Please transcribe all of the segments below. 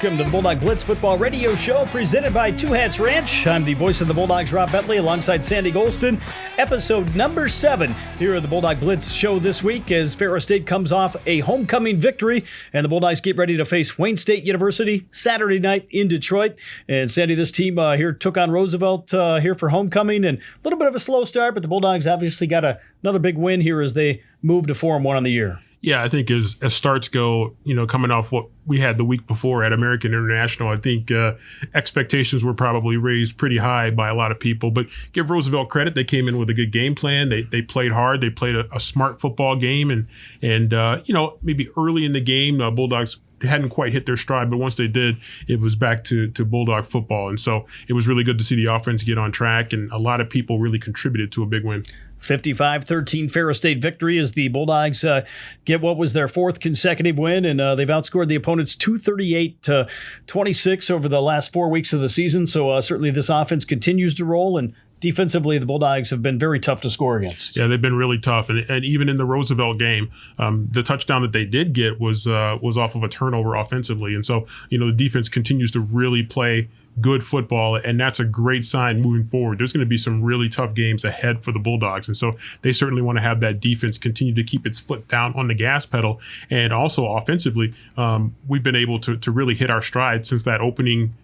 Welcome to the Bulldog Blitz Football Radio Show presented by Two Hats Ranch. I'm the voice of the Bulldogs, Rob Bentley, alongside Sandy Golston. Episode number 7 here at the Bulldog Blitz Show this week as Ferris State comes off a homecoming victory and the Bulldogs get ready to face Wayne State University Saturday night in Detroit. And Sandy, this team here took on Roosevelt here for homecoming and a little bit of a slow start, but the Bulldogs obviously got another big win here as they move to 4-1 on the year. Yeah, I think as starts go, coming off what we had the week before at American International, I think expectations were probably raised pretty high by a lot of people. But give Roosevelt credit. They came in with a good game plan. They played hard. They played a smart football game. And maybe early in the game, Bulldogs hadn't quite hit their stride, but once they did, it was back to Bulldog football. And so it was really good to see the offense get on track, and a lot of people really contributed to a big win. 55-13 Ferris State victory as the Bulldogs get what was their 4th consecutive win, and they've outscored the opponents 238-26 over the last 4 weeks of the season. So certainly this offense continues to roll, and defensively, the Bulldogs have been very tough to score against. Yeah, they've been really tough, and even in the Roosevelt game, the touchdown that they did get was off of a turnover offensively, and so the defense continues to really play good football, and that's a great sign moving forward. There's going to be some really tough games ahead for the Bulldogs, and so they certainly want to have that defense continue to keep its foot down on the gas pedal. And also offensively, we've been able to really hit our stride since that opening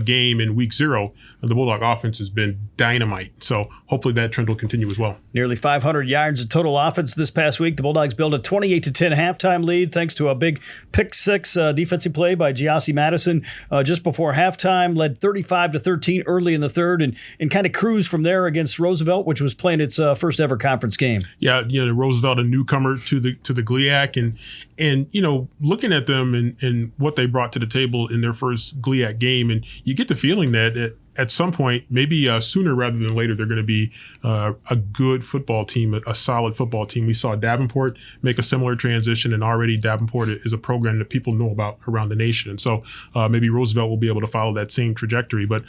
game in week 0. The Bulldog offense has been dynamite. So hopefully that trend will continue as well. Nearly 500 yards of total offense this past week. The Bulldogs built a 28-10 halftime lead thanks to a big pick 6 defensive play by Giassi Madison just before halftime. Led 35-13 early in the third and kind of cruised from there against Roosevelt, which was playing its first ever conference game. Yeah, Roosevelt, a newcomer to the GLIAC, and looking at them and what they brought to the table in their first GLIAC game, and you get the feeling that at some point, maybe sooner rather than later, they're going to be a good football team, a solid football team. We saw Davenport make a similar transition, and already Davenport is a program that people know about around the nation. And so maybe Roosevelt will be able to follow that same trajectory. But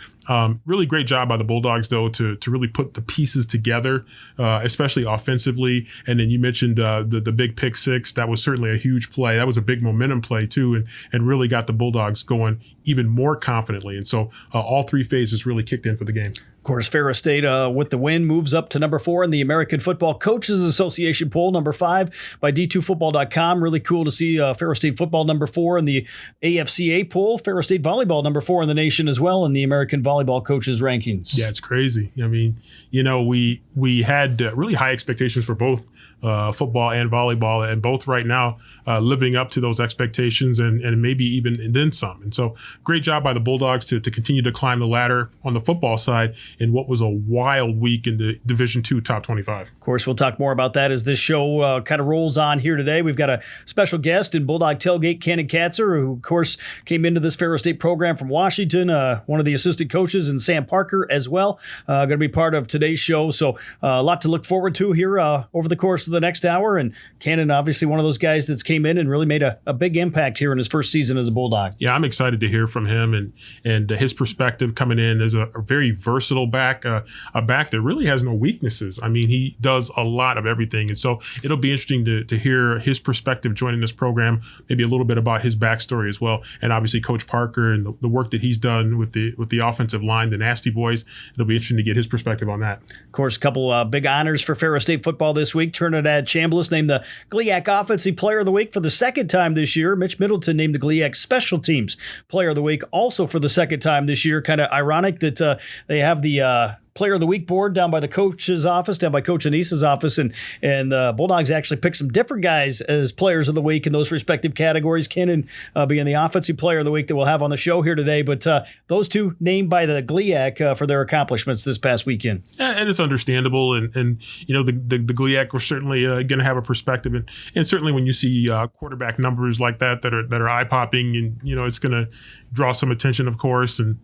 really great job by the Bulldogs, though, to really put the pieces together, especially offensively. And then you mentioned the big pick 6. That was certainly a huge play. That was a big momentum play, too, and really got the Bulldogs going even more confidently. And so all 3 phases really kicked in for the game. Of course, Ferris State, with the win, moves up to number 4 in the American Football Coaches Association poll, number 5 by D2Football.com. Really cool to see Ferris State football number 4 in the AFCA poll. Ferris State volleyball number 4 in the nation as well in the American Volleyball Coaches rankings. Yeah, it's crazy. I mean, we had really high expectations for both football and volleyball, and both right now living up to those expectations and maybe even then some. And so great job by the Bulldogs to continue to climb the ladder on the football side in what was a wild week in the Division II Top 25. Of course, we'll talk more about that as this show kind of rolls on here today. We've got a special guest in Bulldog Tailgate, Kannon Katzer, who, of course, came into this Ferris State program from Washington, one of the assistant coaches, and Sam Parker as well, going to be part of today's show. So a lot to look forward to here over the course of the next hour. And Kannon, obviously one of those guys that's came in and really made a big impact here in his first season as a Bulldog. Yeah, I'm excited to hear from him and his perspective coming in as a very versatile back, a back that really has no weaknesses. I mean, he does a lot of everything. And so it'll be interesting to hear his perspective joining this program, maybe a little bit about his backstory as well. And obviously Coach Parker and the work that he's done with the offensive line, the Nasty Boys. It'll be interesting to get his perspective on that. Of course, a couple big honors for Ferris State football this week. Trinidad Chambliss named the GLIAC Offensive Player of the Week for the second time this year. Mitch Middleton named the GLIAC Special Teams Player of the Week also for the second time this year. Kind of ironic that they have the Player of the Week board down by the coach's office, down by Coach Anissa's office, and the Bulldogs actually picked some different guys as Players of the Week in those respective categories. Kannon being the Offensive Player of the Week that we'll have on the show here today, but those two named by the GLIAC for their accomplishments this past weekend. And it's understandable, and the GLIAC were certainly going to have a perspective, and certainly when you see quarterback numbers like that are eye popping, and it's going to draw some attention, of course, and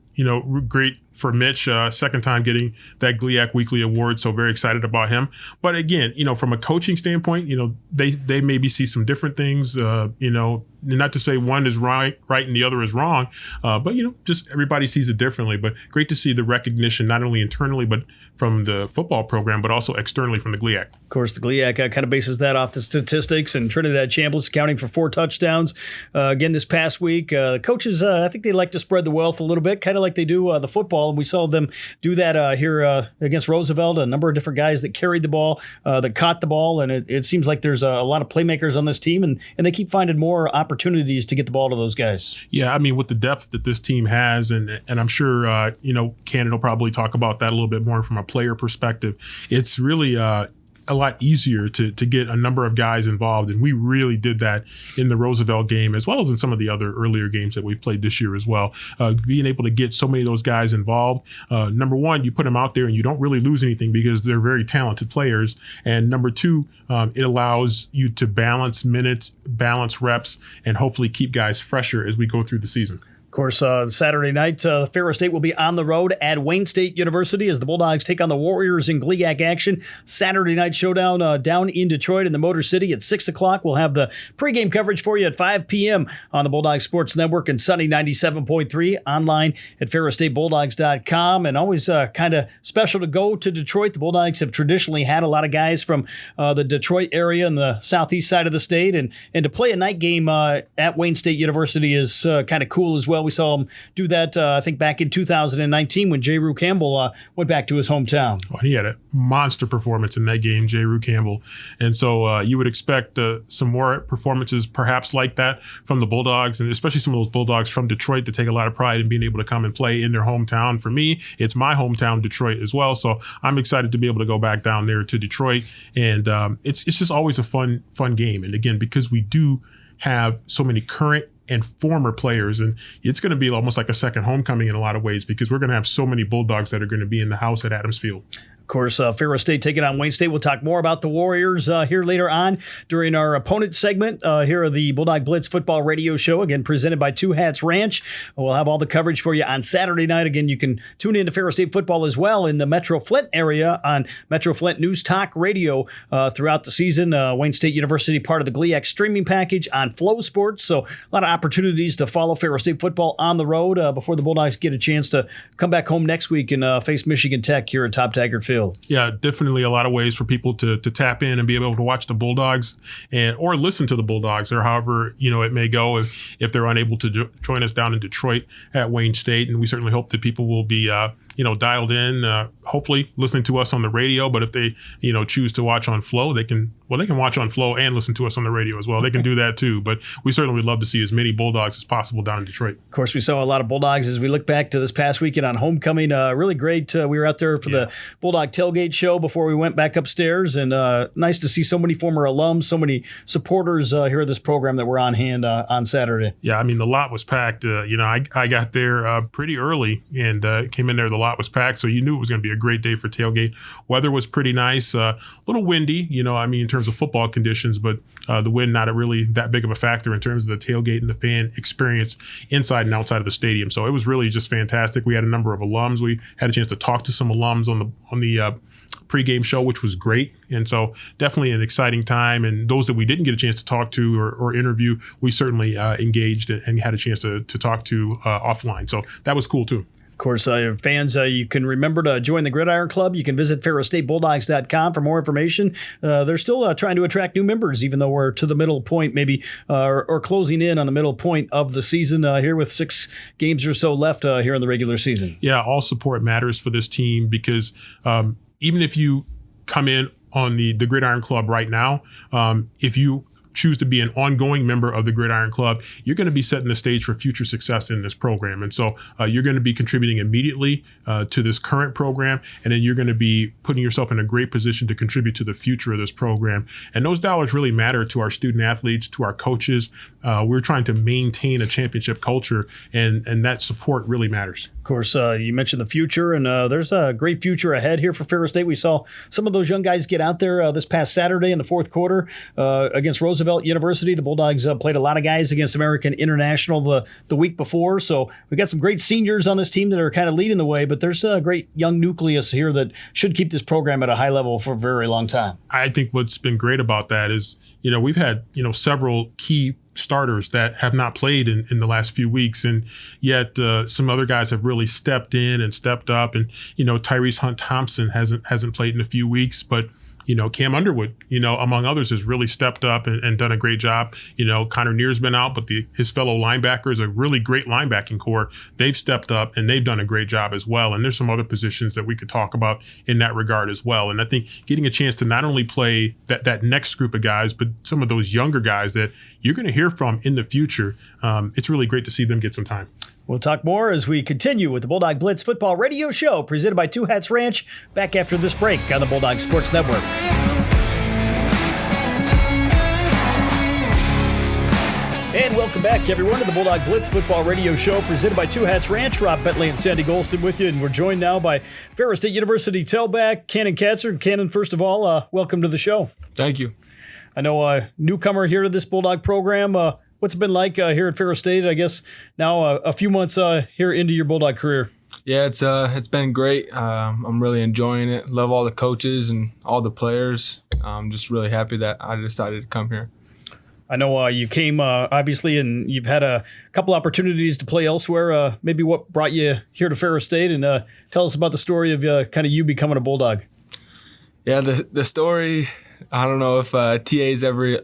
great for Mitch, second time getting that GLIAC Weekly Award, so very excited about him. But again, from a coaching standpoint, they maybe see some different things, not to say one is right and the other is wrong, but just everybody sees it differently. But great to see the recognition, not only internally, but from the football program, but also externally from the GLIAC. Of course, the GLIAC kind of bases that off the statistics, and Trinidad Chambliss accounting for 4 touchdowns. Again, this past week, the coaches, I think they like to spread the wealth a little bit, kind of like they do the football. And we saw them do that here against Roosevelt, a number of different guys that carried the ball, that caught the ball. And it seems like there's a lot of playmakers on this team, and they keep finding more opportunities to get the ball to those guys. Yeah, I mean, with the depth that this team has, and I'm sure, Kannon will probably talk about that a little bit more from a player perspective. It's really a lot easier to get a number of guys involved. And we really did that in the Roosevelt game, as well as in some of the other earlier games that we've played this year as well. Being able to get so many of those guys involved. Number one, you put them out there and you don't really lose anything because they're very talented players. And number two, it allows you to balance minutes, balance reps, and hopefully keep guys fresher as we go through the season. Of course, Saturday night, Ferris State will be on the road at Wayne State University as the Bulldogs take on the Warriors in GLIAC action. Saturday night showdown down in Detroit in the Motor City at 6 o'clock. We'll have the pregame coverage for you at 5 p.m. on the Bulldog Sports Network and Sunny 97.3 online at ferrisstatebulldogs.com. And always kind of special to go to Detroit. The Bulldogs have traditionally had a lot of guys from the Detroit area and the southeast side of the state. And to play a night game at Wayne State University is kind of cool as well. We saw him do that, I think, back in 2019 when J. Rue Campbell went back to his hometown. Well, he had a monster performance in that game, J. Rue Campbell. And so you would expect some more performances perhaps like that from the Bulldogs, and especially some of those Bulldogs from Detroit that take a lot of pride in being able to come and play in their hometown. For me, it's my hometown, Detroit, as well. So I'm excited to be able to go back down there to Detroit. And it's just always a fun game. And again, because we do have so many current and former players, and it's going to be almost like a second homecoming in a lot of ways because we're going to have so many Bulldogs that are going to be in the house at Adams Field. Of course, Ferris State taking on Wayne State. We'll talk more about the Warriors here later on during our opponent segment here at the Bulldog Blitz Football Radio Show, again presented by Two Hats Ranch. We'll have all the coverage for you on Saturday night. Again, you can tune in to Ferris State football as well in the Metro Flint area on Metro Flint News Talk Radio throughout the season. Wayne State University, part of the GLIAC streaming package on Flow Sports. So a lot of opportunities to follow Ferris State football on the road before the Bulldogs get a chance to come back home next week and face Michigan Tech here at Top Taggart Field. Yeah, definitely a lot of ways for people to tap in and be able to watch the Bulldogs or listen to the Bulldogs, or however it may go if they're unable to join us down in Detroit at Wayne State. And we certainly hope that people will be dialed in, hopefully listening to us on the radio. But if they choose to watch on Flow, they can watch on Flow and listen to us on the radio as well. They can do that too. But we certainly would love to see as many Bulldogs as possible down in Detroit. Of course, we saw a lot of Bulldogs as we look back to this past weekend on homecoming. Really great. We were out there for the Bulldog tailgate show before we went back upstairs, and nice to see so many former alums, so many supporters here at this program that were on hand on Saturday. Yeah, I mean, the lot was packed. I got there pretty early and came in there. The lot was packed, so you knew it was going to be a great day for tailgate. Weather was pretty nice, a little windy, in terms of football conditions, but the wind not really that big of a factor in terms of the tailgate and the fan experience inside and outside of the stadium. So it was really just fantastic. We had a number of alums. We had a chance to talk to some alums on the pregame show, which was great. And so definitely an exciting time. And those that we didn't get a chance to talk to or interview, we certainly engaged and had a chance to talk to offline. So that was cool too. Of course, fans, you can remember to join the Gridiron Club. You can visit ferrisstatebulldogs.com for more information. They're still trying to attract new members, even though we're to the middle point, maybe, or closing in on the middle point of the season here with 6 games or so left here in the regular season. Yeah, all support matters for this team because even if you come in on the Gridiron Club right now, if you choose to be an ongoing member of the Gridiron Club, you're going to be setting the stage for future success in this program. And so you're going to be contributing immediately to this current program, and then you're going to be putting yourself in a great position to contribute to the future of this program. And those dollars really matter to our student athletes, to our coaches. We're trying to maintain a championship culture, and that support really matters. Of course, you mentioned the future, and there's a great future ahead here for Ferris State. We saw some of those young guys get out there this past Saturday in the fourth quarter against Roosevelt University. The Bulldogs played a lot of guys against American International the week before, so we got some great seniors on this team that are kind of leading the way, but there's a great young nucleus here that should keep this program at a high level for a very long time. I think what's been great about that is, we've had, several key starters that have not played in the last few weeks. And yet some other guys have really stepped in and stepped up. And, Tyrese Hunt Thompson hasn't played in a few weeks, but Cam Underwood, among others, has really stepped up and done a great job. Connor Neer's been out, but his fellow linebackers, a really great linebacking core, they've stepped up and they've done a great job as well. And there's some other positions that we could talk about in that regard as well. And I think getting a chance to not only play that next group of guys, but some of those younger guys that you're going to hear from in the future, it's really great to see them get some time. We'll talk more as we continue with the Bulldog Blitz Football Radio Show presented by Two Hats Ranch. Back after this break on the Bulldog Sports Network. And welcome back, everyone, to the Bulldog Blitz Football Radio Show presented by Two Hats Ranch. Rob Bentley and Sandy Golston with you, and we're joined now by Ferris State University tailback Kannon Katzer. Kannon, first of all, welcome to the show. Thank you. I know a newcomer here to this Bulldog program. What's it been like here at Ferris State? I guess now a few months here into your Bulldog career. Yeah, it's been great. I'm really enjoying it. Love all the coaches and all the players. I'm just really happy that I decided to come here. I know you came, obviously, and you've had a couple opportunities to play elsewhere. Maybe what brought you here to Ferris State, and tell us about the story of kind of you becoming a Bulldog. Yeah, the story, I don't know if TA's ever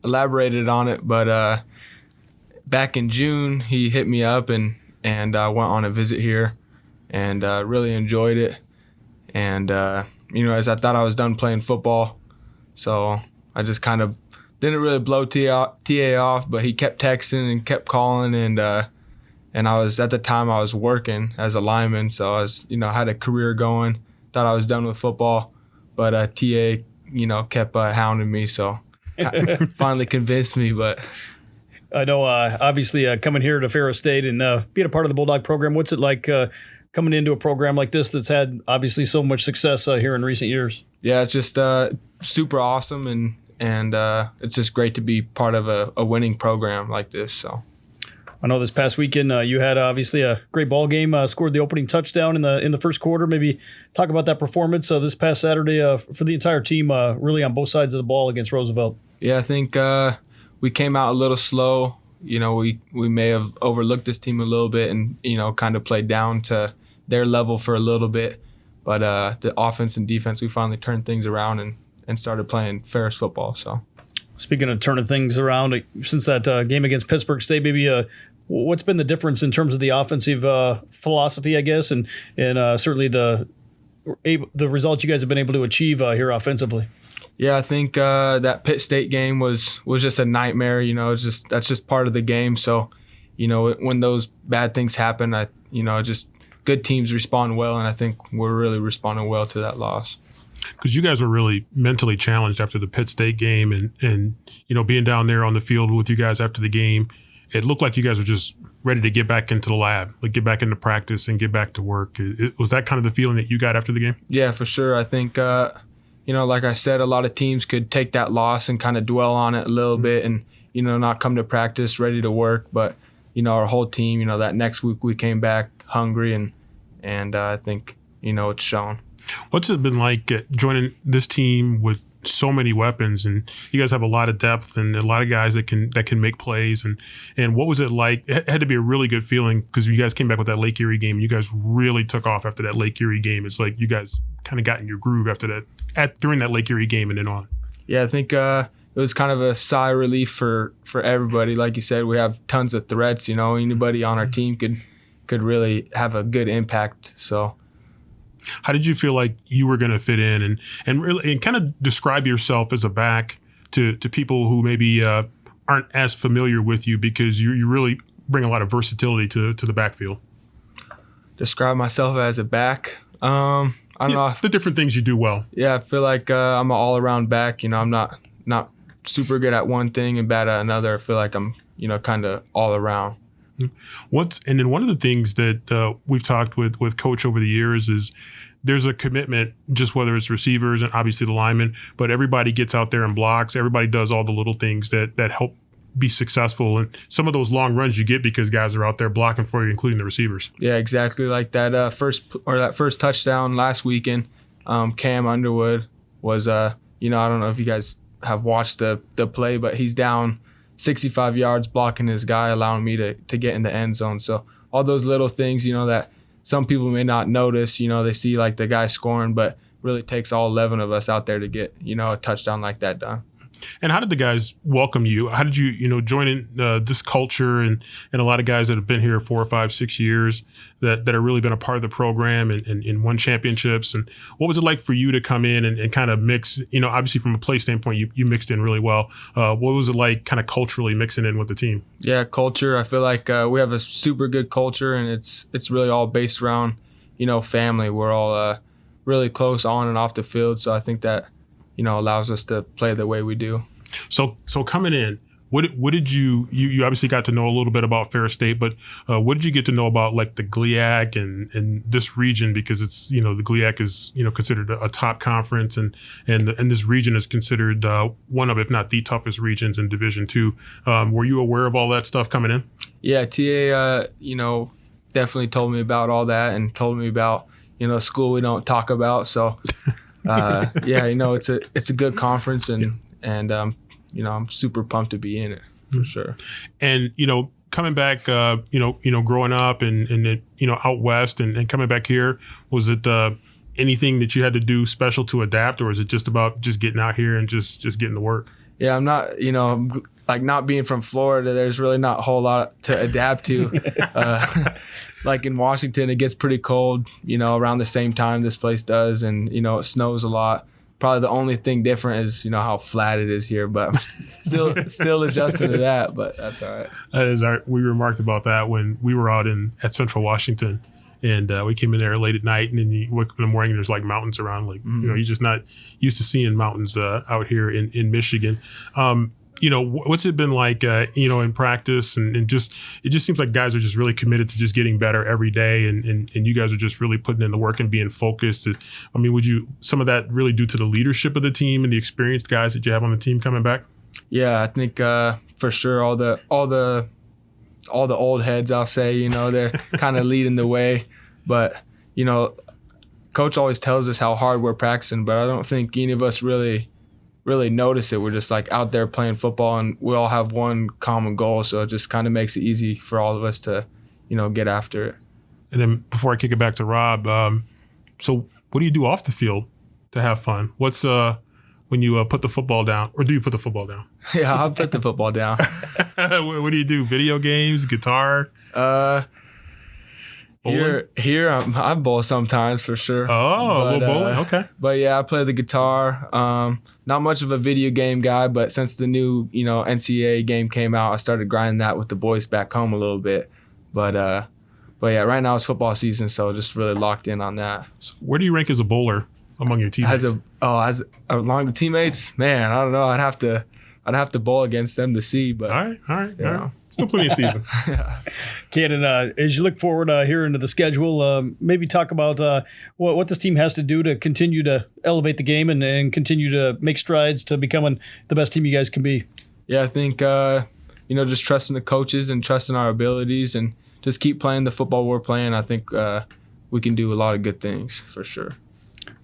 elaborated on it, but back in June, he hit me up and went on a visit here and really enjoyed it. And, as I thought I was done playing football, so I just kind of didn't really blow TA off, but he kept texting and kept calling, and I was, at the time I was working as a lineman, so I was, had a career going, thought I was done with football, but TA, kept hounding me, so finally convinced me. But I know, obviously, coming here to Ferris State and being a part of the Bulldog program, what's it like coming into a program like this that's had obviously so much success here in recent years? Yeah, it's just super awesome, and it's just great to be part of a winning program like this. So I know this past weekend you had obviously a great ball game, scored the opening touchdown in the first quarter. Maybe talk about that performance this past Saturday for the entire team, really on both sides of the ball against Roosevelt. Yeah, I think we came out a little slow. We may have overlooked this team a little bit and, kind of played down to their level for a little bit. But the offense and defense, we finally turned things around and started playing Ferris football. So, speaking of turning things around, since that game against Pittsburgh State, maybe what's been the difference in terms of the offensive philosophy, I guess, and certainly the results you guys have been able to achieve here offensively? Yeah, I think that Pitt State game was just a nightmare. That's just part of the game. So, when those bad things happen, just good teams respond well, and I think we're really responding well to that loss. Because you guys were really mentally challenged after the Pitt State game, and being down there on the field with you guys after the game, it looked like you guys were just ready to get back into the lab, like get back into practice and get back to work. Was that kind of the feeling that you got after the game? Yeah, for sure. I think, like I said, a lot of teams could take that loss and kind of dwell on it a little bit and, not come to practice ready to work. But, our whole team, that next week we came back hungry, and I think, it's shown. What's it been like joining this team with so many weapons, and you guys have a lot of depth and a lot of guys that can make plays, and what was it like? It had to be a really good feeling because you guys came back with that Lake Erie game. You guys really took off after that Lake Erie game. It's like you guys kind of got in your groove after that, during that Lake Erie game and then on. Yeah, I think it was kind of a sigh of relief for everybody. Like you said, we have tons of threats. Anybody on our team could really have a good impact. So. How did you feel like you were going to fit in and kind of describe yourself as a back to people who maybe aren't as familiar with you, because you really bring a lot of versatility to the backfield? Describe myself as a back? I don't know. The different things you do well. Yeah, I feel like I'm an all-around back. I'm not super good at one thing and bad at another. I feel like I'm, kind of all around. And then one of the things that we've talked with Coach over the years is there's a commitment, just whether it's receivers and obviously the linemen, but everybody gets out there and blocks. Everybody does all the little things that help be successful. And some of those long runs you get because guys are out there blocking for you, including the receivers. Yeah, exactly. Like that first touchdown last weekend, Cam Underwood was, I don't know if you guys have watched the play, but he's down 65 yards blocking his guy, allowing me to get in the end zone. So all those little things, that some people may not notice, they see like the guy scoring, but really takes all 11 of us out there to get, a touchdown like that done. And how did the guys welcome you? How did you, join in this culture and a lot of guys that have been here 4 or 5, 6 years that have really been a part of the program and won championships? And what was it like for you to come in and kind of mix, obviously from a play standpoint, you mixed in really well. What was it like kind of culturally mixing in with the team? Yeah, culture. I feel like we have a super good culture, and it's really all based around, family. We're all really close on and off the field. So I think that, allows us to play the way we do. So coming in, what did you obviously got to know a little bit about Ferris State, but what did you get to know about like the GLIAC and this region? Because it's, the GLIAC is, considered a top conference and this region is considered one of, if not the toughest regions in Division II. Were you aware of all that stuff coming in? Yeah, TA, definitely told me about all that and told me about, school we don't talk about. So, it's a good conference and I'm super pumped to be in it for sure. And, coming back, growing up and out west and coming back here, was it anything that you had to do special to adapt, or is it just about just getting out here and just getting to work? Yeah, I'm not, like not being from Florida, there's really not a whole lot to adapt to. Like in Washington, it gets pretty cold, around the same time this place does. And, it snows a lot. Probably the only thing different is, how flat it is here, but I'm still adjusting to that, but that's all right. That is we remarked about that when we were out at Central Washington, and we came in there late at night, and then you wake up in the morning and there's like mountains around, like, you're just not used to seeing mountains out here in Michigan. What's it been like, in practice and it just seems like guys are just really committed to just getting better every day. And you guys are just really putting in the work and being focused. I mean, would you, some of that really due to the leadership of the team and the experienced guys that you have on the team coming back? Yeah, I think, for sure. All the old heads, I'll say, they're kind of leading the way, but, coach always tells us how hard we're practicing, but I don't think any of us really notice it. We're just like out there playing football, and we all have one common goal. So it just kind of makes it easy for all of us to, get after it. And then before I kick it back to Rob, so what do you do off the field to have fun? What's when you put the football down, or do you put the football down? Yeah, I'll put the football down. What do you do? Video games, guitar? Here I bowl sometimes for sure. Oh, a little bowling, okay. But yeah, I play the guitar. Not much of a video game guy, but since the new NCAA game came out, I started grinding that with the boys back home a little bit. But yeah, right now it's football season, so just really locked in on that. So where do you rank as a bowler among your teammates? As among the teammates, man, I don't know. I'd have to bowl against them to see. But all right. Still plenty of season. Yeah. Kannon, as you look forward here into the schedule, maybe talk about what this team has to do to continue to elevate the game and continue to make strides to becoming the best team you guys can be. Yeah, I think, just trusting the coaches and trusting our abilities and just keep playing the football we're playing. I think we can do a lot of good things for sure.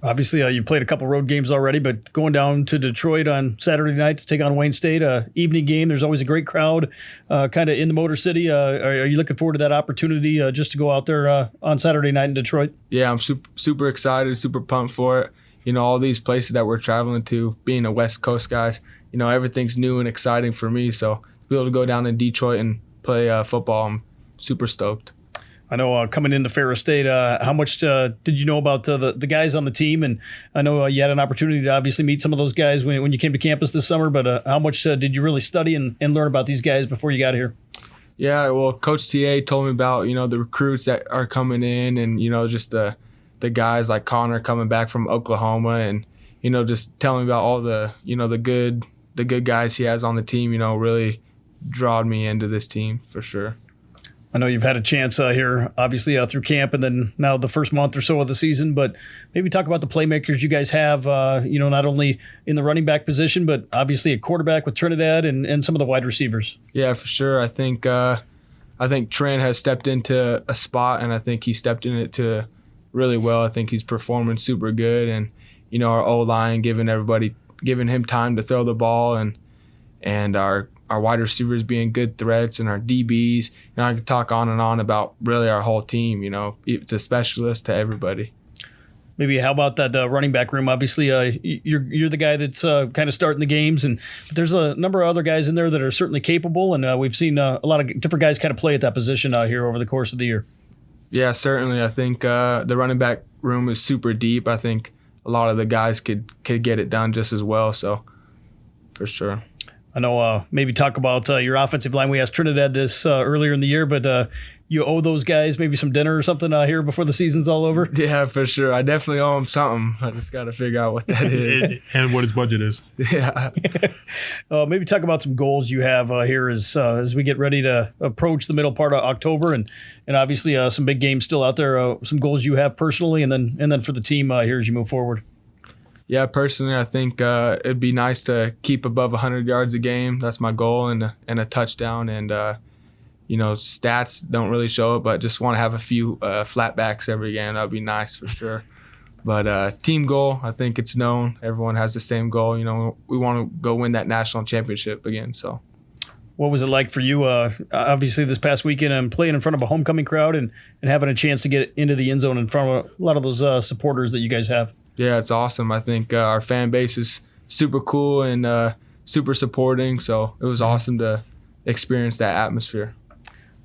Obviously, you've played a couple road games already, but going down to Detroit on Saturday night to take on Wayne State, evening game, there's always a great crowd kind of in the Motor City. Are you looking forward to that opportunity just to go out there on Saturday night in Detroit? Yeah, I'm super excited, super pumped for it. All these places that we're traveling to, being a West Coast guys, everything's new and exciting for me. So to be able to go down to Detroit and play football, I'm super stoked. I know coming into Ferris State, how much did you know about the guys on the team? And I know you had an opportunity to obviously meet some of those guys when you came to campus this summer, but how much did you really study and learn about these guys before you got here? Yeah, well, Coach TA told me about, the recruits that are coming in and, just the guys like Connor coming back from Oklahoma and, just telling me about all the, the good guys he has on the team, really drawed me into this team for sure. I know you've had a chance here, obviously, through camp and then now the first month or so of the season, but maybe talk about the playmakers you guys have, not only in the running back position, but obviously a quarterback with Trinidad and some of the wide receivers. Yeah, for sure. I think Trent has stepped into a spot, and I think he stepped in it to really well. I think he's performing super good, and, our O-line giving everybody giving him time to throw the ball, and our wide receivers being good threats, and our DBs. I could talk on and on about really our whole team, to specialists to everybody. Maybe how about that running back room? Obviously, you're the guy that's kind of starting the games, but there's a number of other guys in there that are certainly capable, and we've seen a lot of different guys kind of play at that position here over the course of the year. Yeah, certainly. I think the running back room is super deep. I think a lot of the guys could get it done just as well, so for sure. I know maybe talk about your offensive line. We asked Trinidad this earlier in the year, but you owe those guys maybe some dinner or something here before the season's all over? Yeah, for sure. I definitely owe them something. I just got to figure out what that is. And what his budget is. Yeah. Maybe talk about some goals you have here as we get ready to approach the middle part of October, and obviously some big games still out there, some goals you have personally and then for the team here as you move forward. Yeah, personally, I think it'd be nice to keep above 100 yards a game. That's my goal, and a touchdown. And, stats don't really show it, but just want to have a few flatbacks every game. That would be nice for sure. But team goal, I think it's known. Everyone has the same goal. We want to go win that national championship again. So, what was it like for you, obviously, this past weekend and playing in front of a homecoming crowd and having a chance to get into the end zone in front of a lot of those supporters that you guys have? Yeah, it's awesome. I think our fan base is super cool and super supporting, so it was awesome to experience that atmosphere.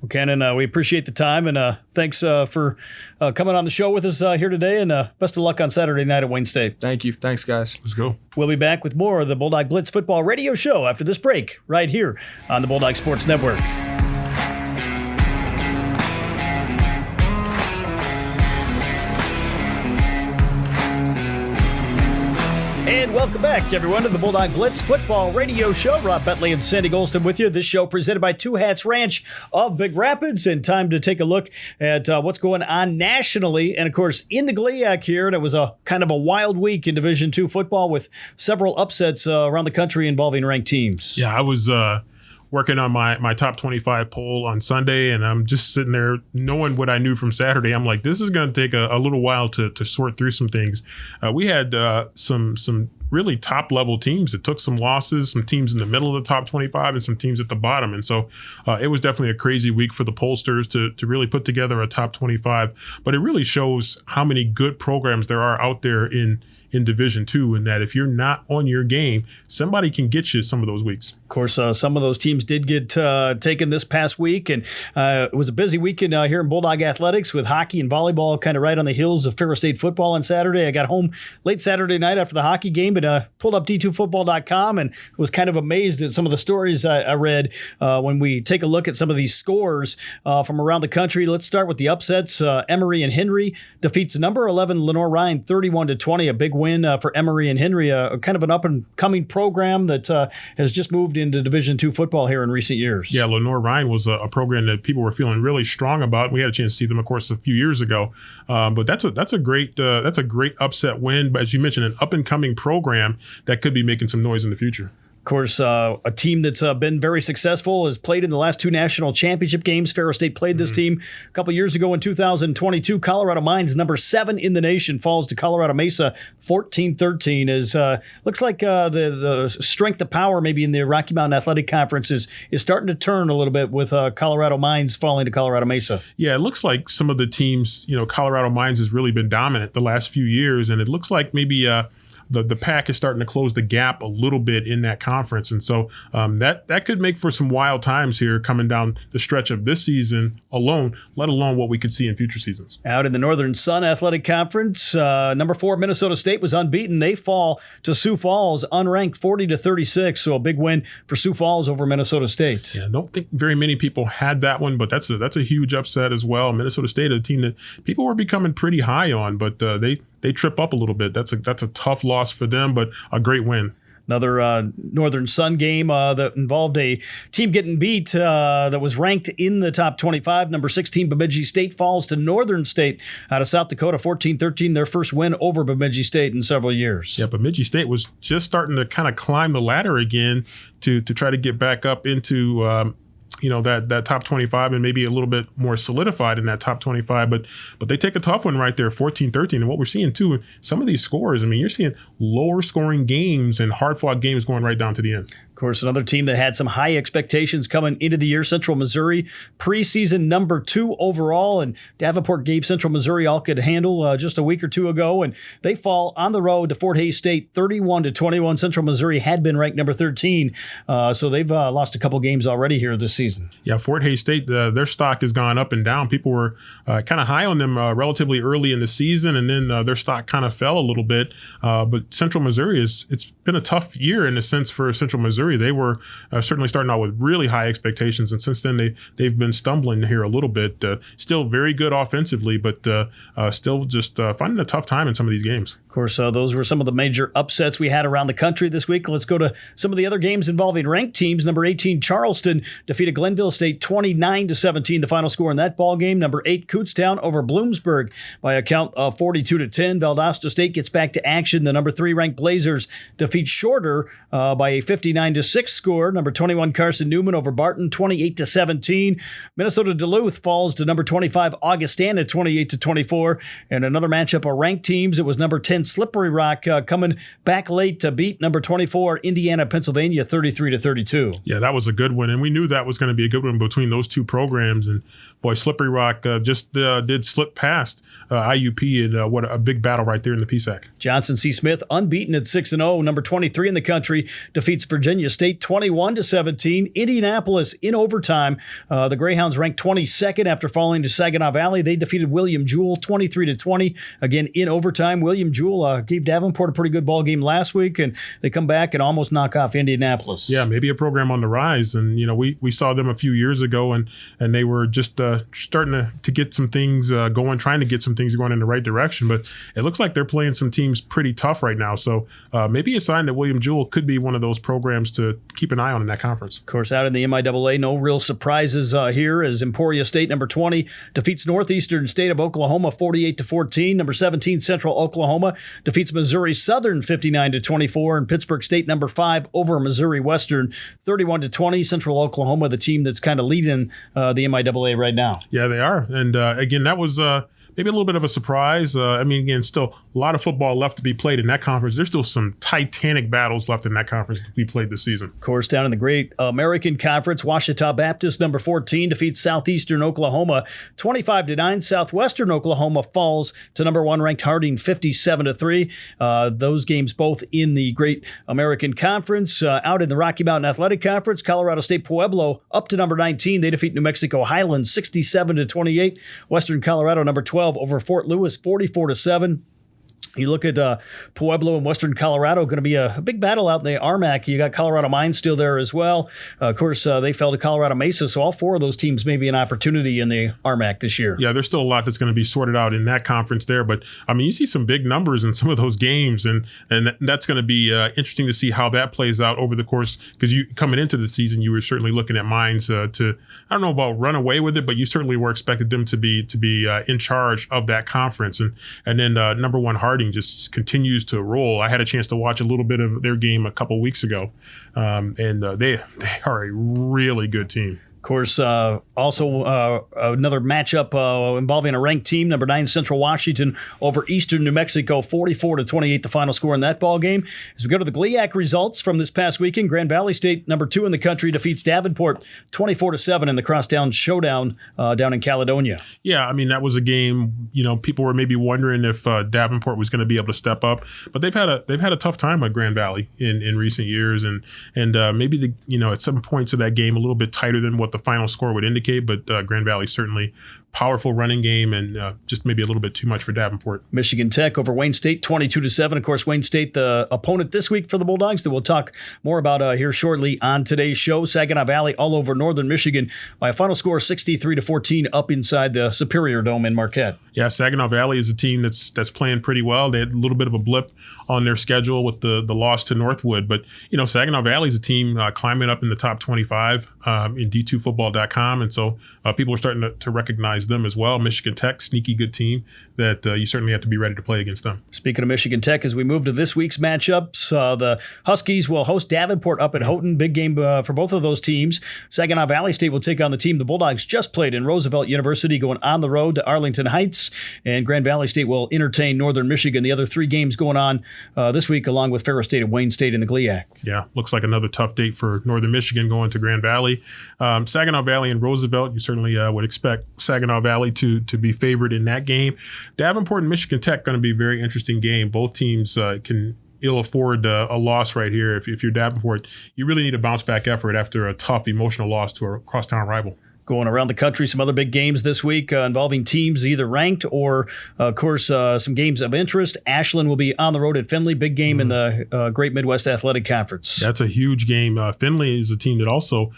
Well, Kannon, we appreciate the time, and thanks for coming on the show with us here today, and best of luck on Saturday night at Wayne State. Thank you. Thanks, guys. Let's go. We'll be back with more of the Bulldog Blitz Football Radio Show after this break right here on the Bulldog Sports Network. And welcome back, everyone, to the Bulldog Blitz Football Radio Show. Rob Bentley and Sandy Golston with you. This show presented by Two Hats Ranch of Big Rapids. And time to take a look at what's going on nationally. And, of course, in the GLIAC here, and it was a kind of a wild week in Division II football with several upsets around the country involving ranked teams. Yeah, I was working on my top 25 poll on Sunday, and I'm just sitting there knowing what I knew from Saturday. I'm like, this is going to take a little while to sort through some things. We had some really top level teams that took some losses, some teams in the middle of the top 25 and some teams at the bottom. And so it was definitely a crazy week for the pollsters to really put together a top 25. But it really shows how many good programs there are out there in Division II, and that if you're not on your game, somebody can get you some of those weeks. Of course, some of those teams did get taken this past week, and it was a busy weekend here in Bulldog Athletics with hockey and volleyball kind of right on the heels of Ferris State Football on Saturday. I got home late Saturday night after the hockey game and pulled up d2football.com and was kind of amazed at some of the stories I read when we take a look at some of these scores from around the country. Let's start with the upsets. Emory and Henry defeats number 11 Lenore Ryan 31-20, a big win for Emory and Henry, kind of an up-and-coming program that has just moved into Division II football here in recent years. Yeah, Lenore Ryan was a program that people were feeling really strong about. We had a chance to see them, of course, a few years ago. But that's a great upset win. But as you mentioned, an up-and-coming program that could be making some noise in the future. Of course, a team that's been very successful, has played in the last two national championship games. Ferris State played this team a couple years ago in 2022. Colorado Mines, number 7 in the nation, falls to Colorado Mesa 14-13. Looks like the strength of power maybe in the Rocky Mountain Athletic Conference is starting to turn a little bit with Colorado Mines falling to Colorado Mesa. Yeah, it looks like some of the teams, Colorado Mines has really been dominant the last few years, and it looks like maybe the pack is starting to close the gap a little bit in that conference. And so that could make for some wild times here coming down the stretch of this season alone, let alone what we could see in future seasons. Out in the Northern Sun Athletic Conference, number 4 Minnesota State was unbeaten. They fall to Sioux Falls unranked 40-36. So a big win for Sioux Falls over Minnesota State. Yeah, I don't think very many people had that one, but that's a huge upset as well. Minnesota State, a team that people were becoming pretty high on, but they trip up a little bit. That's a tough loss for them, but a great win. Another Northern Sun game that involved a team getting beat that was ranked in the top 25. Number 16, Bemidji State falls to Northern State out of South Dakota 14-13, their first win over Bemidji State in several years. Yeah, Bemidji State was just starting to kind of climb the ladder again to try to get back up into that top 25 and maybe a little bit more solidified in that top 25. But they take a tough one right there, 14-13. And what we're seeing, too, some of these scores, I mean, you're seeing lower scoring games and hard-fought games going right down to the end. Of course, another team that had some high expectations coming into the year, Central Missouri, preseason number 2 overall, and Davenport gave Central Missouri all could handle just a week or two ago, and they fall on the road to Fort Hays State 31-21. Central Missouri had been ranked number 13, so they've lost a couple games already here this season. Yeah, Fort Hays State, their stock has gone up and down. People were kind of high on them relatively early in the season, and then their stock kind of fell a little bit. But Central Missouri, it's been a tough year in a sense for Central Missouri. They were certainly starting out with really high expectations, and since then they've been stumbling here a little bit. Still very good offensively, but still just finding a tough time in some of these games. Of course, those were some of the major upsets we had around the country this week. Let's go to some of the other games involving ranked teams. Number 18, Charleston defeated Glenville State 29-17. The final score in that ball game. Number 8, Kutztown over Bloomsburg by a count of 42-10. Valdosta State gets back to action. The number 3 ranked Blazers defeat Shorter by a 59-6 score. Number 21, Carson Newman over Barton 28-17. Minnesota Duluth falls to number 25, Augustana 28-24. And another matchup of ranked teams. It was number 10, Slippery Rock coming back late to beat number 24, Indiana, Pennsylvania 33-32. Yeah, that was a good one, and we knew that was going to be a good one between those two programs. And boy, Slippery Rock just did slip past IUP, and what a big battle right there in the PSAC. Johnson C. Smith unbeaten at 6-0, number 23 in the country, defeats Virginia State 21-17. Indianapolis in overtime. The Greyhounds ranked 22nd after falling to Saginaw Valley. They defeated William Jewell 23-20. Again in overtime. William Jewell gave Davenport a pretty good ball game last week, and they come back and almost knock off Indianapolis. Yeah, maybe a program on the rise, and we saw them a few years ago, and they were just starting to get some things going, trying to get some things going in the right direction. But it looks like they're playing some teams pretty tough right now. So maybe a sign that William Jewell could be one of those programs to keep an eye on in that conference. Of course, out in the MIAA, no real surprises here as Emporia State, number 20, defeats Northeastern State of Oklahoma 48-14. Number 17, Central Oklahoma defeats Missouri Southern 59-24. And Pittsburgh State, number 5, over Missouri Western 31-20. Central Oklahoma, the team that's kind of leading the MIAA right now. Yeah, they are. And again, that was maybe a little bit of a surprise. I mean, again, still a lot of football left to be played in that conference. There's still some titanic battles left in that conference to be played this season. Of course, down in the Great American Conference, Ouachita Baptist, number 14, defeats Southeastern Oklahoma 25-9. Southwestern Oklahoma falls to number 1 ranked Harding 57-3. Those games both in the Great American Conference. Out in the Rocky Mountain Athletic Conference, Colorado State Pueblo up to number 19. They defeat New Mexico Highlands 67-28. Western Colorado, number 12, over Fort Lewis 44-7. You look at Pueblo and Western Colorado, going to be a big battle out in the RMAC. You got Colorado Mines still there as well. Of course, they fell to Colorado Mesa, so all 4 of those teams may be an opportunity in the RMAC this year. Yeah, there's still a lot that's going to be sorted out in that conference there. But, I mean, you see some big numbers in some of those games, and that's going to be interesting to see how that plays out over the course. Because you coming into the season, you were certainly looking at Mines to, I don't know about run away with it, but you certainly were expected them to be in charge of that conference. And then number 1, Harding just continues to roll. I had a chance to watch a little bit of their game a couple weeks ago, and they are a really good team. Of course, also another matchup involving a ranked team, number 9 Central Washington over Eastern New Mexico, 44-28, the final score in that ball game. As we go to the GLIAC results from this past weekend, Grand Valley State, number 2 in the country, defeats Davenport 24-7 in the Crosstown Showdown down in Caledonia. Yeah, I mean, that was a game, people were maybe wondering if Davenport was going to be able to step up, but they've had a tough time at Grand Valley in recent years, and maybe at some points of that game a little bit tighter than what the final score would indicate, but Grand Valley certainly powerful running game, and just maybe a little bit too much for Davenport. Michigan Tech over Wayne State 22-7. Of course, Wayne State the opponent this week for the Bulldogs that we'll talk more about here shortly on today's show. Saginaw Valley all over Northern Michigan by a final score 63-14 up inside the Superior Dome in Marquette. Yeah, Saginaw Valley is a team that's playing pretty well. They had a little bit of a blip on their schedule with the loss to Northwood, but Saginaw Valley is a team climbing up in the top 25 in D2football.com, and so people are starting to recognize recognize them as well. Michigan Tech, sneaky good team that you certainly have to be ready to play against them. Speaking of Michigan Tech, as we move to this week's matchups, the Huskies will host Davenport up at Houghton. Big game for both of those teams. Saginaw Valley State will take on the team the Bulldogs just played in Roosevelt University, going on the road to Arlington Heights. And Grand Valley State will entertain Northern Michigan. The other 3 games going on this week, along with Ferris State and Wayne State in the GLIAC. Yeah, looks like another tough date for Northern Michigan going to Grand Valley. Saginaw Valley and Roosevelt, you certainly would expect Saginaw Valley to be favored in that game. Davenport and Michigan Tech going to be a very interesting game. Both teams can ill afford a loss right here. If you're Davenport, you really need a bounce back effort after a tough emotional loss to a crosstown rival. Going around the country, some other big games this week involving teams either ranked or, of course, some games of interest. Ashland will be on the road at Findlay. Big game in the Great Midwest Athletic Conference. That's a huge game. Findlay is a team that also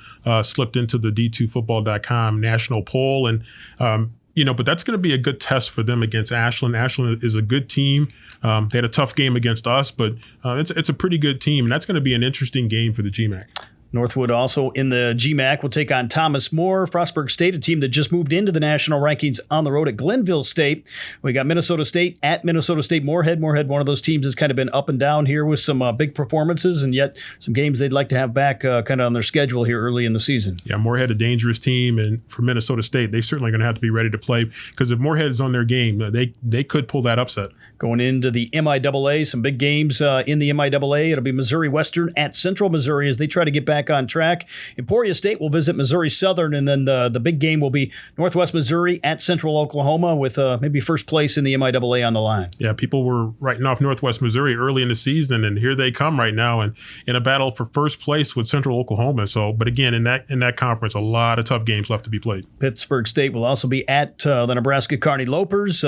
slipped into the D2Football.com national poll. And, but that's going to be a good test for them against Ashland. Ashland is a good team. They had a tough game against us, but it's a pretty good team. And that's going to be an interesting game for the GMAC. Northwood also in the GMAC will take on Thomas More. Frostburg State, a team that just moved into the national rankings, on the road at Glenville State. We got Minnesota State at Minnesota State. Moorhead, one of those teams that's kind of been up and down here with some big performances, and yet some games they'd like to have back kind of on their schedule here early in the season. Yeah, Moorhead, a dangerous team, and for Minnesota State, they're certainly going to have to be ready to play, because if Moorhead is on their game, they could pull that upset. Going into the MIAA, some big games in the MIAA. It'll be Missouri Western at Central Missouri as they try to get back on track. Emporia State will visit Missouri Southern, and then the big game will be Northwest Missouri at Central Oklahoma with maybe first place in the MIAA on the line. Yeah, people were writing off Northwest Missouri early in the season, and here they come right now and in a battle for first place with Central Oklahoma. So, but again, in that conference, a lot of tough games left to be played. Pittsburgh State will also be at the Nebraska Kearney Lopers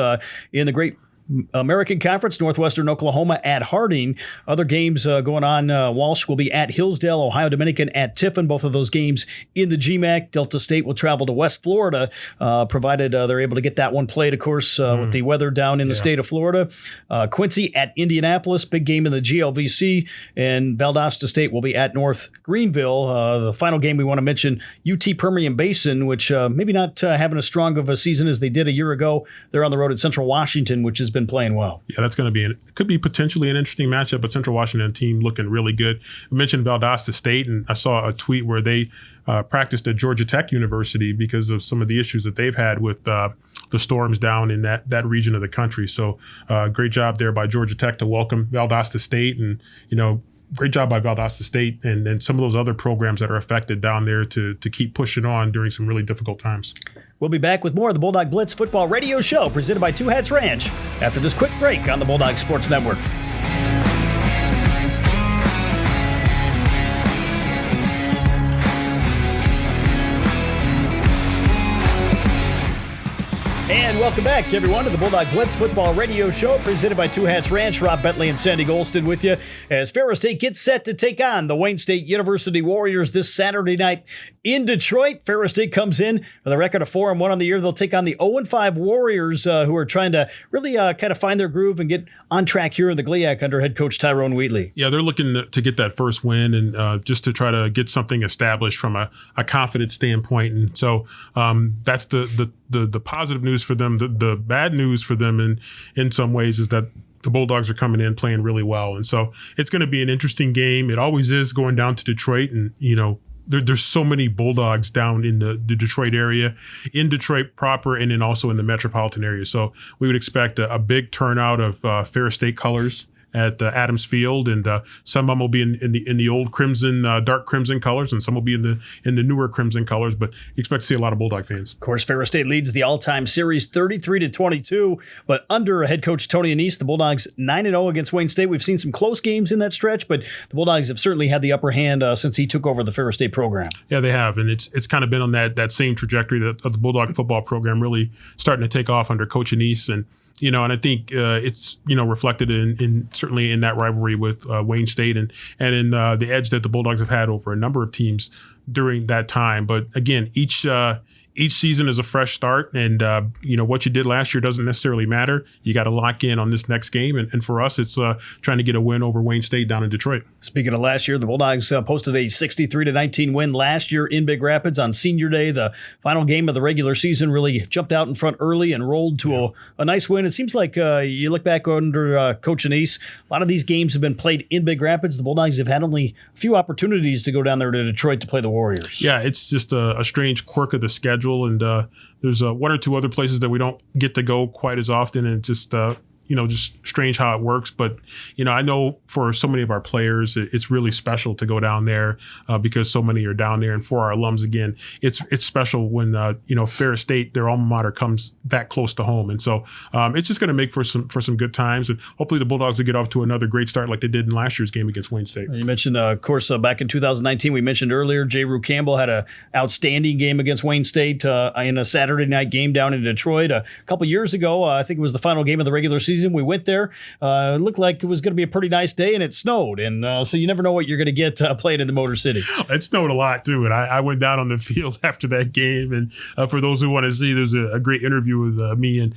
in the Great American Conference. Northwestern Oklahoma at Harding. Other games going on. Walsh will be at Hillsdale. Ohio Dominican at Tiffin. Both of those games in the GMAC. Delta State will travel to West Florida, provided they're able to get that one played, of course, with the weather down in the state of Florida. Quincy at Indianapolis. Big game in the GLVC. And Valdosta State will be at North Greenville. The final game we want to mention, UT Permian Basin, which maybe not having as strong of a season as they did a year ago. They're on the road at Central Washington, which has been playing well. Yeah, that's going to could be potentially an interesting matchup, but Central Washington team looking really good. I mentioned Valdosta State, and I saw a tweet where they practiced at Georgia Tech University because of some of the issues that they've had with the storms down in that region of the country. So great job there by Georgia Tech to welcome Valdosta State, and great job by Valdosta State and some of those other programs that are affected down there to keep pushing on during some really difficult times. We'll be back with more of the Bulldog Blitz Football Radio Show presented by Two Hats Ranch after this quick break on the Bulldog Sports Network. And welcome back, everyone, to the Bulldog Blitz Football Radio Show presented by Two Hats Ranch. Rob Bentley and Sandy Golston with you as Ferris State gets set to take on the Wayne State University Warriors this Saturday night in Detroit. Ferris State comes in with a record of 4-1 on the year. They'll take on the 0-5 Warriors, who are trying to really kind of find their groove and get on track here in the GLIAC under head coach Tyrone Wheatley. Yeah, they're looking to get that first win and just to try to get something established from a confidence standpoint. And so that's the positive news for them. The bad news for them in some ways is that the Bulldogs are coming in playing really well. And so it's going to be an interesting game. It always is going down to Detroit. And, there's so many Bulldogs down in the Detroit area, in Detroit proper, and then also in the metropolitan area. So we would expect a big turnout of Ferris State colors at Adams Field, and some of them will be in the old crimson, dark crimson colors, and some will be in the newer crimson colors. But you expect to see a lot of Bulldog fans. Of course, Ferris State leads the all-time series 33-22, but under head coach Tony Annese, the Bulldogs 9-0 against Wayne State. We've seen some close games in that stretch, but the Bulldogs have certainly had the upper hand since he took over the Ferris State program. Yeah, they have, and it's kind of been on that same trajectory of the Bulldog football program really starting to take off under Coach Annese. And I think it's reflected in certainly in that rivalry with Wayne State and in the edge that the Bulldogs have had over a number of teams during that time. But again, each each season is a fresh start, and what you did last year doesn't necessarily matter. You got to lock in on this next game, and for us, it's trying to get a win over Wayne State down in Detroit. Speaking of last year, the Bulldogs posted a 63-19 win last year in Big Rapids on Senior Day. The final game of the regular season really jumped out in front early and rolled to a nice win. It seems like you look back under Coach Anise, a lot of these games have been played in Big Rapids. The Bulldogs have had only a few opportunities to go down there to Detroit to play the Warriors. Yeah, it's just a strange quirk of the schedule. And there's one or two other places that we don't get to go quite as often, and just just strange how it works. But I know for so many of our players, it's really special to go down there because so many are down there. And for our alums, again, it's special when Ferris State, their alma mater, comes that close to home. And so it's just going to make for some good times. And hopefully the Bulldogs will get off to another great start like they did in last year's game against Wayne State. You mentioned, of course, back in 2019, we mentioned earlier, J. Rue Campbell had an outstanding game against Wayne State in a Saturday night game down in Detroit. A couple years ago, I think it was the final game of the regular season. We went there. It looked like it was going to be a pretty nice day, and it snowed. And so you never know what you're going to get playing in the Motor City. It snowed a lot, too. And I went down on the field after that game. And for those who want to see, there's a great interview with me and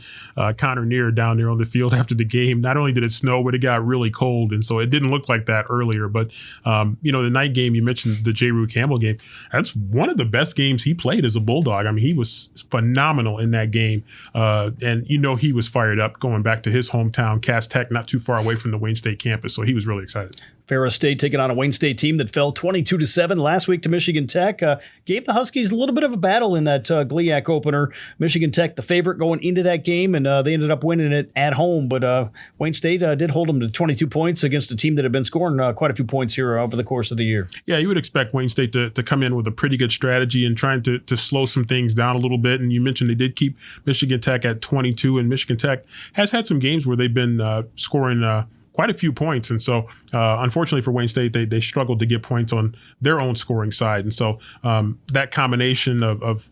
Kannon down there on the field after the game. Not only did it snow, but it got really cold. And so it didn't look like that earlier. But, the night game, you mentioned the J. Rue Campbell game. That's one of the best games he played as a Bulldog. I mean, he was phenomenal in that game. And he was fired up going back to his hometown, Cass Tech, not too far away from the Wayne State campus. So he was really excited. Ferris State taking on a Wayne State team that fell 22-7 last week to Michigan Tech. Gave the Huskies a little bit of a battle in that GLIAC opener. Michigan Tech, the favorite going into that game, and they ended up winning it at home. But Wayne State did hold them to 22 points against a team that had been scoring quite a few points here over the course of the year. Yeah, you would expect Wayne State to come in with a pretty good strategy and trying to slow some things down a little bit. And you mentioned they did keep Michigan Tech at 22, and Michigan Tech has had some games where they've been scoring quite a few points. And so, unfortunately for Wayne State, they struggled to get points on their own scoring side. And so that combination of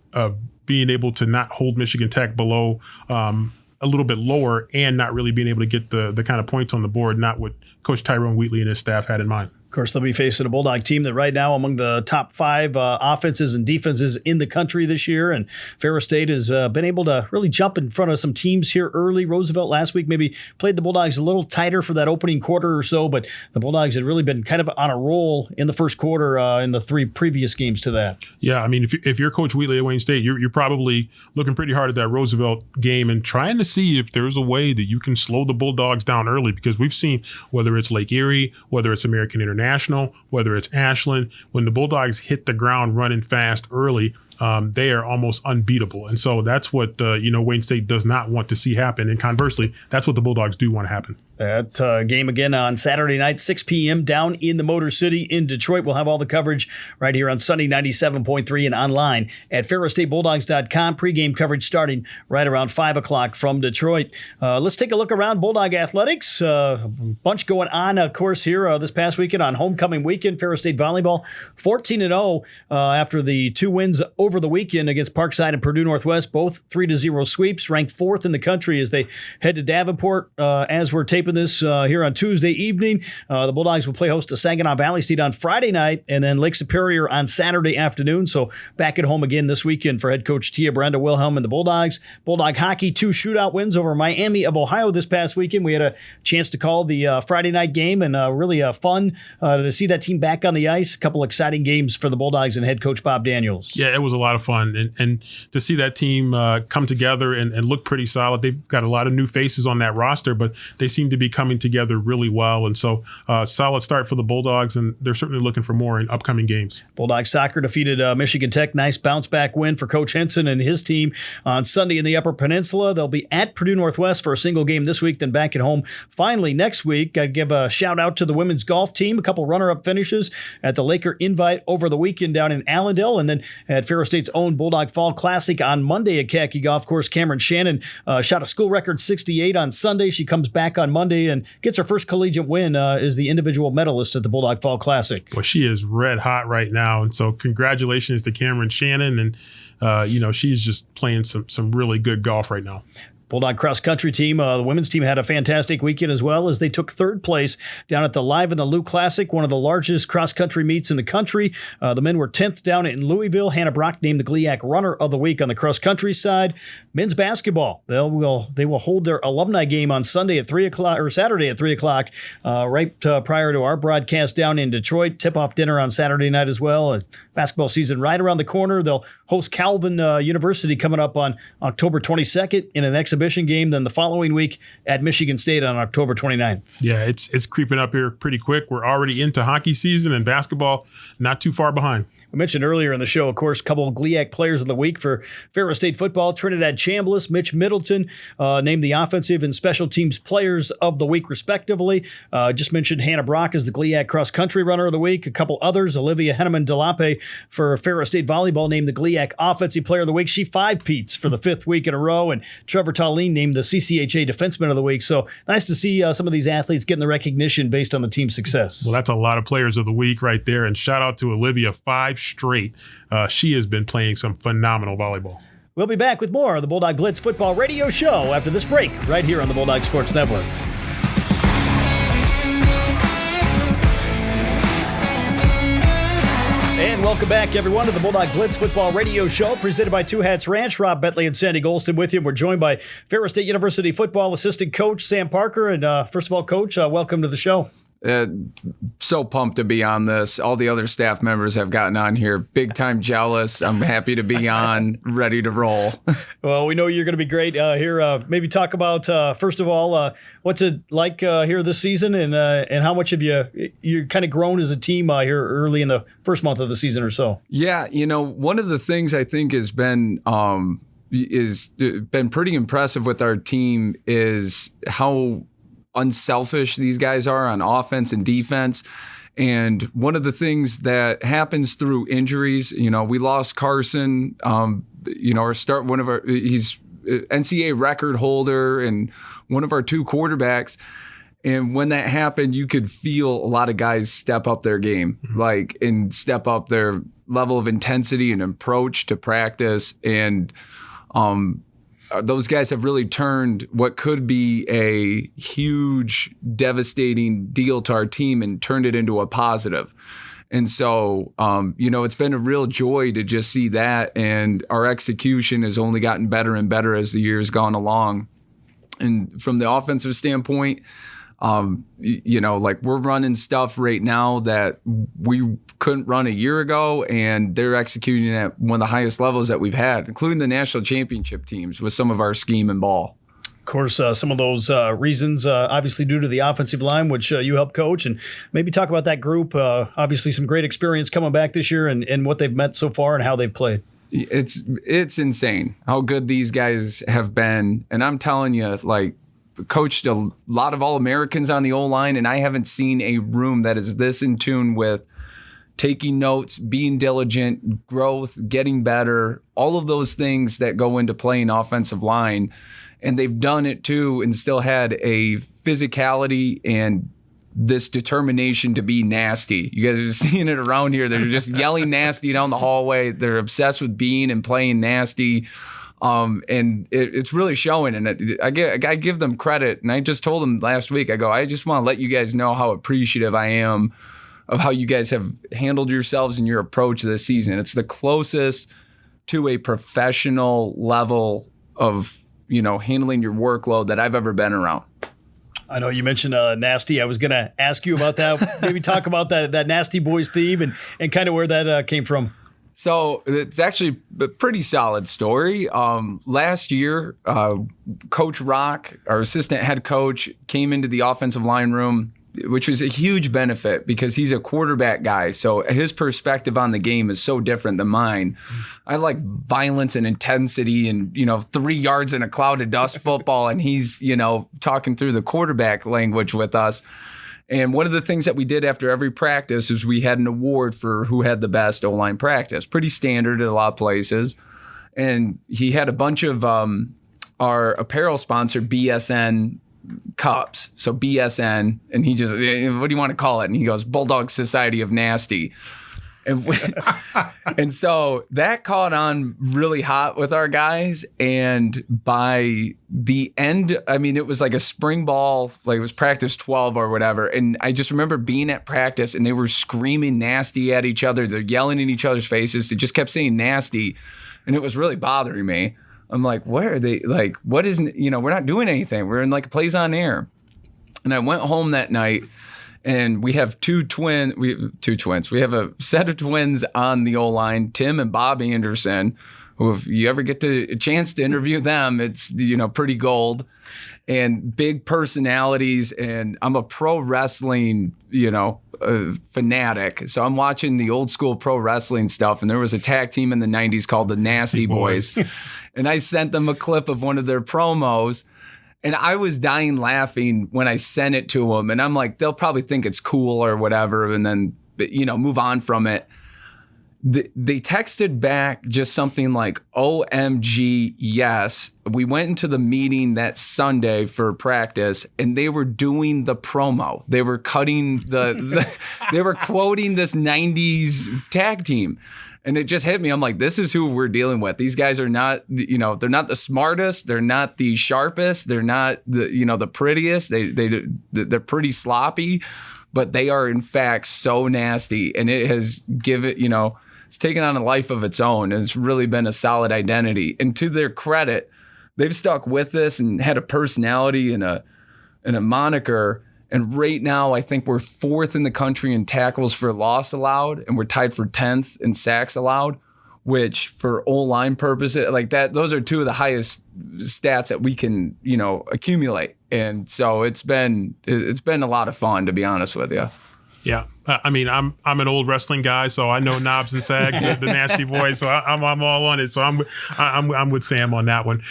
being able to not hold Michigan Tech below a little bit lower and not really being able to get the kind of points on the board, not what Coach Tyrone Wheatley and his staff had in mind. Of course, they'll be facing a Bulldog team that right now among the top 5 offenses and defenses in the country this year. And Ferris State has been able to really jump in front of some teams here early. Roosevelt last week maybe played the Bulldogs a little tighter for that opening quarter or so, but the Bulldogs had really been kind of on a roll in the first quarter in the 3 previous games to that. Yeah, I mean, if you're Coach Wheatley at Wayne State, you're probably looking pretty hard at that Roosevelt game and trying to see if there's a way that you can slow the Bulldogs down early, because we've seen whether it's Lake Erie, whether it's American International, whether it's Ashland, when the Bulldogs hit the ground running fast early, they are almost unbeatable. And so that's what Wayne State does not want to see happen. And conversely, that's what the Bulldogs do want to happen. That game again on Saturday night, 6 p.m. down in the Motor City in Detroit. We'll have all the coverage right here on Sunny 97.3 and online at ferrisstatebulldogs.com. Pre-game coverage starting right around 5 o'clock from Detroit. Let's take a look around Bulldog athletics. A bunch going on, of course, here this past weekend on homecoming weekend. Ferris State volleyball 14-0 after the 2 wins over the weekend against Parkside and Purdue Northwest, both 3-0 sweeps, ranked 4th in the country as they head to Davenport as we're taping this here on Tuesday evening. The Bulldogs will play host to Saginaw Valley State on Friday night and then Lake Superior on Saturday afternoon. So back at home again this weekend for head coach Tia Brenda Wilhelm and the Bulldogs. Bulldog hockey, 2 shootout wins over Miami of Ohio this past weekend. We had a chance to call the Friday night game and really fun to see that team back on the ice. A couple exciting games for the Bulldogs and head coach Bob Daniels. Yeah, it was a lot of fun. And to see that team come together and look pretty solid. They've got a lot of new faces on that roster, but they seem to be coming together really well. And so solid start for the Bulldogs, and they're certainly looking for more in upcoming games. Bulldog soccer defeated Michigan Tech. Nice bounce back win for Coach Henson and his team on Sunday in the Upper Peninsula. They'll be at Purdue Northwest for a single game this week, then back at home finally next week. I'd give a shout out to the women's golf team. A couple runner-up finishes at the Laker Invite over the weekend down in Allendale, and then at Ferris State's own Bulldog Fall Classic on Monday at Khaki Golf Course. Cameron Shannon shot a school record 68 on Sunday. She comes back on Monday and gets her first collegiate win as the individual medalist at the Bulldog Fall Classic. Well, she is red hot right now, and so congratulations to Cameron Shannon, and she's just playing some really good golf right now. Bulldog cross country team, the women's team had a fantastic weekend as well as they took third place down at the Live in the Lou Classic, one of the largest cross country meets in the country. The men were 10th down in Louisville. Hannah Brock named the GLIAC Runner of the Week on the cross country side. Men's basketball, they will hold their alumni game on Sunday at 3 o'clock or Saturday at 3 o'clock, right prior to our broadcast down in Detroit. Tip-off dinner on Saturday night as well. Basketball season right around the corner. They'll host Calvin University coming up on October 22nd in an exhibition game, then the following week at Michigan State on October 29th. Yeah, it's creeping up here pretty quick. We're already into hockey season, and basketball not too far behind. I mentioned earlier in the show, of course, a couple of GLIAC players of the week for Ferris State football. Trinidad Chambliss, Mitch Middleton named the offensive and special teams players of the week, respectively. Just mentioned Hannah Brock as the GLIAC cross-country runner of the week. A couple others, Olivia Henneman-Delape for Ferris State volleyball named the GLIAC offensive player of the week. She 5-peats for the 5th week in a row. And Trevor Tallene named the CCHA defenseman of the week. So nice to see some of these athletes getting the recognition based on the team's success. Well, that's a lot of players of the week right there. And shout out to Olivia, 5 straight. She has been playing some phenomenal volleyball. We'll be back with more of the Bulldog Blitz Football Radio Show after this break right here on the Bulldog Sports Network. And welcome back, everyone, to the Bulldog Blitz Football Radio Show presented by Two Hats Ranch. Rob Bentley and Sandy Golston with you. We're joined by Ferris State University football assistant coach Sam Parker. And first of all, Coach, welcome to the show. So pumped to be on this. All the other staff members have gotten on here. Big time jealous. I'm happy to be on, ready to roll. Well, we know you're going to be great here. Maybe talk about, first of all, what's it like here this season and how much have you kind of grown as a team here early in the first month of the season or so? Yeah, one of the things I think has been pretty impressive with our team is how unselfish these guys are on offense and defense. And one of the things that happens through injuries, we lost Carson, he's NCAA record holder and one of our 2 quarterbacks. And when that happened, you could feel a lot of guys step up their game, and step up their level of intensity and approach to practice. And, those guys have really turned what could be a huge, devastating deal to our team and turned it into a positive. And so, it's been a real joy to just see that. And our execution has only gotten better and better as the year's gone along. And from the offensive standpoint, we're running stuff right now that we couldn't run a year ago, and they're executing at one of the highest levels that we've had, including the national championship teams with some of our scheme and ball. Of course, some of those reasons, obviously due to the offensive line, which you help coach, and maybe talk about that group. Obviously some great experience coming back this year and what they've met so far and how they've played. It's insane how good these guys have been. And I'm telling you, coached a lot of All-Americans on the O-line, and I haven't seen a room that is this in tune with taking notes, being diligent, growth, getting better, all of those things that go into playing offensive line. And they've done it too and still had a physicality and this determination to be nasty. You guys are just seeing it around here. They're just yelling nasty down the hallway. They're obsessed with being and playing nasty. And it's really showing. And I give them credit. And I just told them last week, I just want to let you guys know how appreciative I am of how you guys have handled yourselves and your approach this season. It's the closest to a professional level of, handling your workload that I've ever been around. I know you mentioned nasty. I was going to ask you about that. Maybe talk about that Nasty Boys theme and kind of where that came from. So it's actually a pretty solid story. Last year, Coach Rock, our assistant head coach, came into the offensive line room, which was a huge benefit because he's a quarterback guy. So his perspective on the game is so different than mine. I like violence and intensity and, 3 yards in a cloud of dust football. And he's, talking through the quarterback language with us. And one of the things that we did after every practice is we had an award for who had the best O-line practice. Pretty standard at a lot of places. And he had a bunch of our apparel sponsor, BSN, cups. So BSN, and he just, what do you want to call it? And he goes, Bulldog Society of Nasty. And and so that caught on really hot with our guys. And by the end, I mean, it was like a spring ball, like it was practice 12 or whatever. And I just remember being at practice and they were screaming nasty at each other. They're yelling in each other's faces. They just kept saying nasty. And it was really bothering me. I'm like, where are they? Like, what is, we're not doing anything. We're in like plays on air. And I went home that night. And we have two twins. We have a set of twins on the O-line, Tim and Bob Anderson, who if you ever get a chance to interview them, it's, pretty gold and big personalities. And I'm a pro wrestling, fanatic. So I'm watching the old school pro wrestling stuff. And there was a tag team in the 90s called the Nasty Boys. And I sent them a clip of one of their promos. And I was dying laughing when I sent it to them. And I'm like, they'll probably think it's cool or whatever. And then, move on from it. They texted back just something like, OMG, yes. We went into the meeting that Sunday for practice and they were doing the promo. They were cutting they were quoting this 90s tag team. And it just hit me. I'm like, this is who we're dealing with. These guys are not, they're not the smartest. They're not the sharpest. They're not the prettiest. They're pretty sloppy, but they are in fact so nasty. And it has it's taken on a life of its own. And it's really been a solid identity. And to their credit, they've stuck with this and had a personality and a moniker. And right now, I think we're 4th in the country in tackles for loss allowed, and we're tied for 10th in sacks allowed, which for O-line purposes, like that, those are two of the highest stats that we can, accumulate. And so it's been a lot of fun, to be honest with you. Yeah, I mean, I'm an old wrestling guy, so I know Knobs and Sags, the Nasty Boys. So I'm all on it. So I'm with Sam on that one.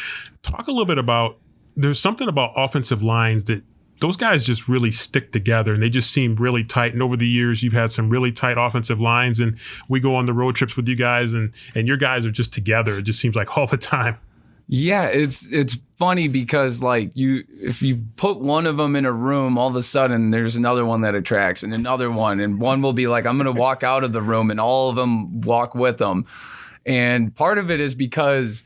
Talk a little bit about. There's something about offensive lines that. Those guys just really stick together and they just seem really tight. And over the years, you've had some really tight offensive lines and we go on the road trips with you guys and your guys are just together. It just seems like all the time. Yeah, it's funny because if you put one of them in a room, all of a sudden there's another one that attracts and another one. And one will be like, I'm going to walk out of the room and all of them walk with them. And part of it is because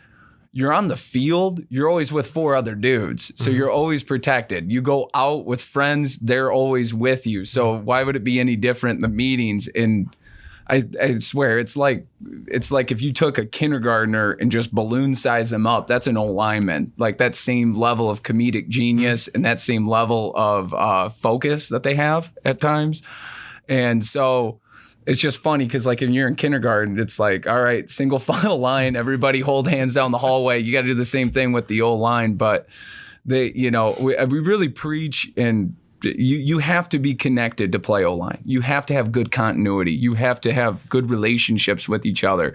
you're on the field, you're always with 4 other dudes. So you're always protected. You go out with friends, they're always with you. So why would it be any different in the meetings? And I swear, it's like if you took a kindergartner and just balloon size them up, that's an O-lineman. Like that same level of comedic genius and that same level of focus that they have at times. And so it's just funny because when you're in kindergarten, it's like, all right, single file line, everybody hold hands down the hallway. You got to do the same thing with the O-line. But we really preach and you have to be connected to play O-line. You have to have good continuity. You have to have good relationships with each other.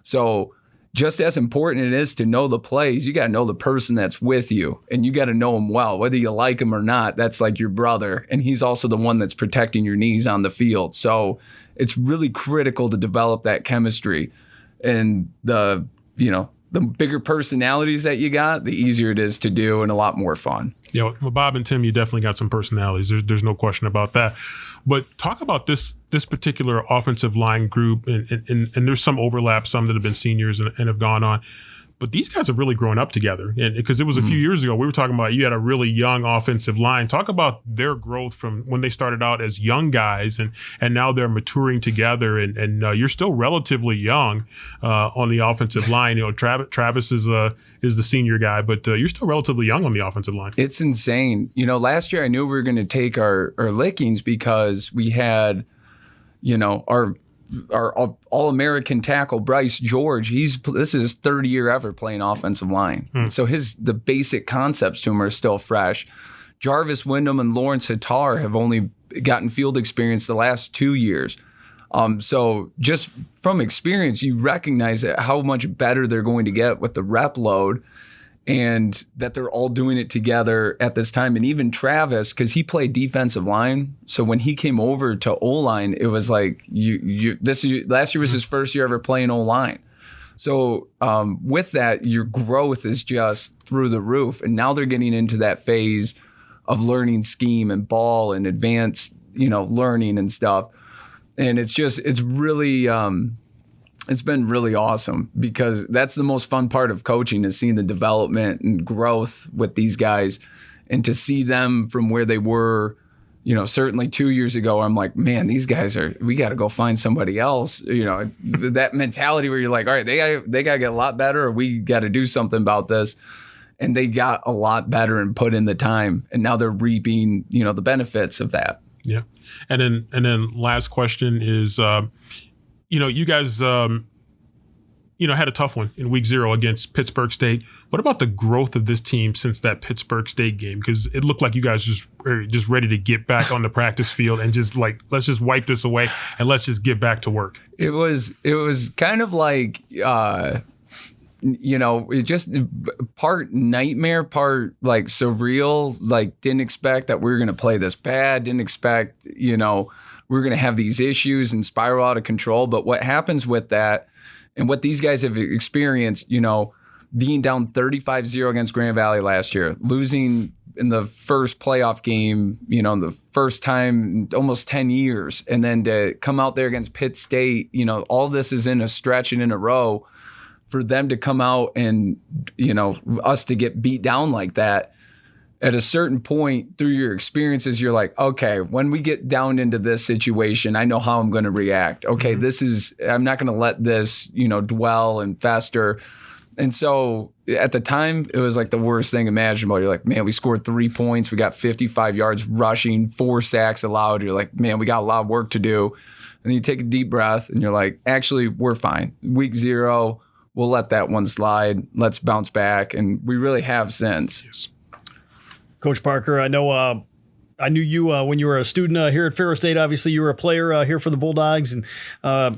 So just as important it is to know the plays, you got to know the person that's with you and you got to know him well, whether you like him or not. That's like your brother. And he's also the one that's protecting your knees on the field. So it's really critical to develop that chemistry and the bigger personalities that you got, the easier it is to do and a lot more fun. With Bob and Tim, you definitely got some personalities. There's no question about that. But talk about this particular offensive line group, and there's some overlap, some that have been seniors and have gone on. But these guys have really grown up together. And because it was a few years ago, we were talking about you had a really young offensive line. Talk about their growth from when they started out as young guys and now they're maturing together. And you're still relatively young on the offensive line. Travis is the senior guy, but you're still relatively young on the offensive line. It's insane. Last year I knew we were going to take our lickings because we had, our All-American tackle, Bryce George, this is his 3rd year ever playing offensive line. So the basic concepts to him are still fresh. Jarvis Wyndham and Lawrence Hattar have only gotten field experience the last 2 years. So just from experience, you recognize how much better they're going to get with the rep load and that they're all doing it together at this time. And even Travis, because he played defensive line. So when he came over to O-line, it was like, last year was his first year ever playing O-line. So with that, your growth is just through the roof. And now they're getting into that phase of learning scheme and ball and advanced, learning and stuff. And it's really, it's been really awesome because that's the most fun part of coaching is seeing the development and growth with these guys and to see them from where they were, certainly 2 years ago. I'm like, man, these guys we got to go find somebody else. That mentality where you're like, all right, they got to get a lot better or we got to do something about this. And they got a lot better and put in the time. And now they're reaping, the benefits of that. Yeah. And then last question is, you guys, had a tough one in week 0 against Pittsburgh State. What about the growth of this team since that Pittsburgh State game? Because it looked like you guys are just ready to get back on the practice field and just like, let's just wipe this away and let's just get back to work. It was kind of like, it just part nightmare, part like surreal, like didn't expect that we were going to play this bad, didn't expect, we were going to have these issues and spiral out of control. But what happens with that and what these guys have experienced, being down 35-0 against Grand Valley last year, losing in the first playoff game, the first time in almost 10 years, and then to come out there against Pitt State, all this is in a stretch and in a row. For them to come out and, us to get beat down like that, at a certain point through your experiences, you're like, okay, when we get down into this situation, I know how I'm going to react. Okay, I'm not going to let this, dwell and fester. And so at the time, it was like the worst thing imaginable. You're like, man, we scored 3 points. We got 55 yards rushing, 4 sacks allowed. You're like, man, we got a lot of work to do. And then you take a deep breath and you're like, actually, we're fine. Week 0, we'll let that one slide. Let's bounce back. And we really have since. Yes. Coach Parker, I know I knew you when you were a student here at Ferris State. Obviously, you were a player here for the Bulldogs. And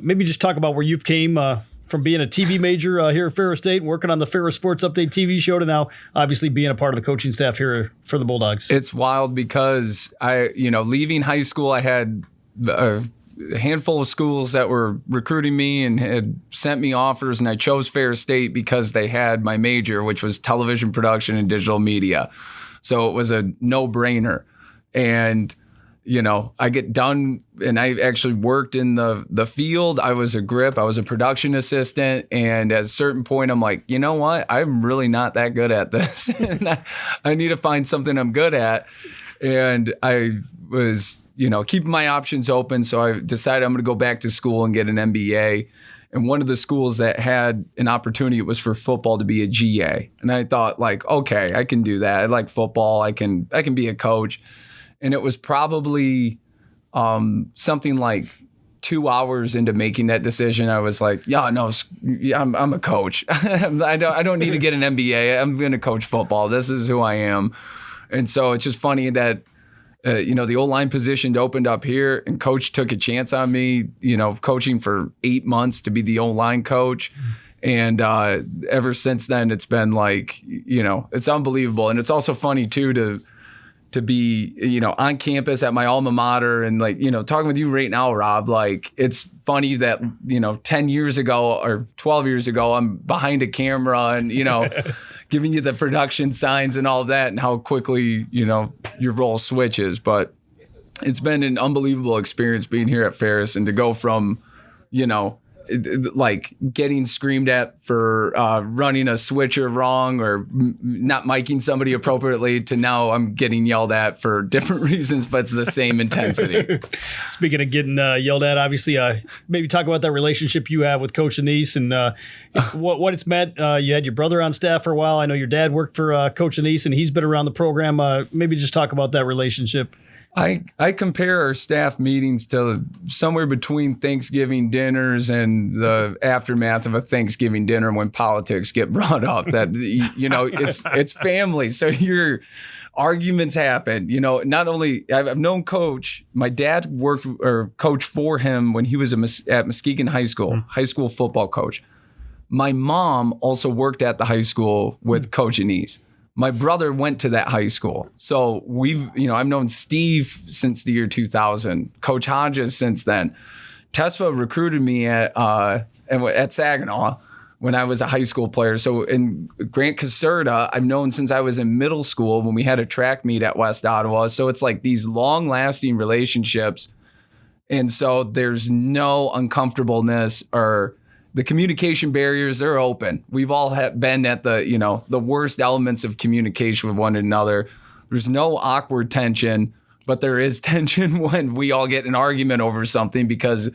maybe just talk about where you've came from being a TV major here at Ferris State and working on the Ferris Sports Update TV show to now obviously being a part of the coaching staff here for the Bulldogs. It's wild because leaving high school, I had a handful of schools that were recruiting me and had sent me offers, and I chose Ferris State because they had my major, which was television production and digital media. So it was a no-brainer. And I get done, and I actually worked in the field. I was a grip. I was a production assistant. And at a certain point, I'm like, you know what? I'm really not that good at this. And I need to find something I'm good at. And I was, keeping my options open. So I decided I'm going to go back to school and get an MBA. And one of the schools that had an opportunity, it was for football to be a GA. And I thought, like, okay, I can do that. I like football. I can be a coach. And it was probably something like 2 hours into making that decision. I was like, I'm a coach. I don't need to get an MBA. I'm going to coach football. This is who I am. And so it's just funny that, the O-line position opened up here and coach took a chance on me, coaching for 8 months to be the O-line coach. And ever since then, it's been like, it's unbelievable. And it's also funny, too, to be, on campus at my alma mater and like, talking with you right now, Rob, like it's funny that, 10 years ago or 12 years ago, I'm behind a camera and, giving you the production signs and all of that and how quickly, your role switches. But it's been an unbelievable experience being here at Ferris and to go from, like getting screamed at for running a switcher wrong or not miking somebody appropriately to now I'm getting yelled at for different reasons, but it's the same intensity. Speaking of getting yelled at, obviously, maybe talk about that relationship you have with Coach Anise and what it's meant. You had your brother on staff for a while. I know your dad worked for Coach Anise and he's been around the program. Maybe just talk about that relationship. I compare our staff meetings to somewhere between Thanksgiving dinners and the aftermath of a Thanksgiving dinner when politics get brought up. That it's family, so your arguments happen. Not only I've known Coach. My dad worked or coached for him when he was at Muskegon High school football coach. My mom also worked at the high school with Coach Anise. My brother went to that high school. So I've known Steve since the year 2000, Coach Hodges since then. Tesfa recruited me at Saginaw when I was a high school player. So in Grant Caserta, I've known since I was in middle school when we had a track meet at West Ottawa. So it's like these long lasting relationships. And so there's no uncomfortableness or the communication barriers are open. We've all been at the worst elements of communication with one another. There's no awkward tension, but there is tension when we all get in an argument over something because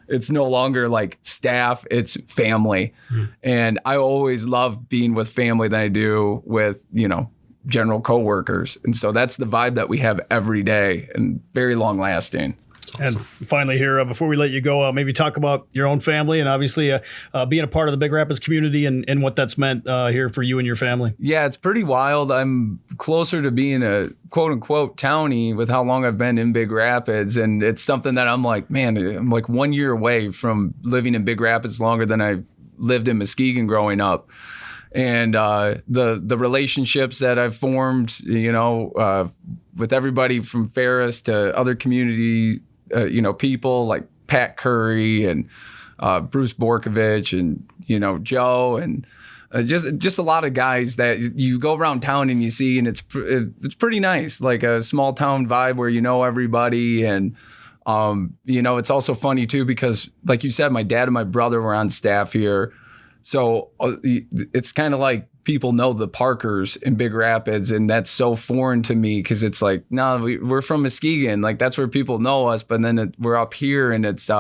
it's no longer like staff, it's family. And I always love being with family than I do with, general coworkers. And so that's the vibe that we have every day and very long lasting. And finally here, before we let you go, maybe talk about your own family and obviously being a part of the Big Rapids community and what that's meant here for you and your family. Yeah, it's pretty wild. I'm closer to being a quote-unquote townie with how long I've been in Big Rapids. And it's something that I'm like, man, I'm like 1 year away from living in Big Rapids longer than I lived in Muskegon growing up. And the relationships that I've formed, with everybody from Ferris to other community people like Pat Curry and Bruce Borkovich and, Joe and just a lot of guys that you go around town and you see, and it's pretty nice, like a small town vibe where everybody. And, it's also funny too, because like you said, my dad and my brother were on staff here. So it's kind of like people know the Parkers in Big Rapids, and that's so foreign to me because it's like, no, we're from Muskegon. Like, that's where people know us, but then we're up here, and it's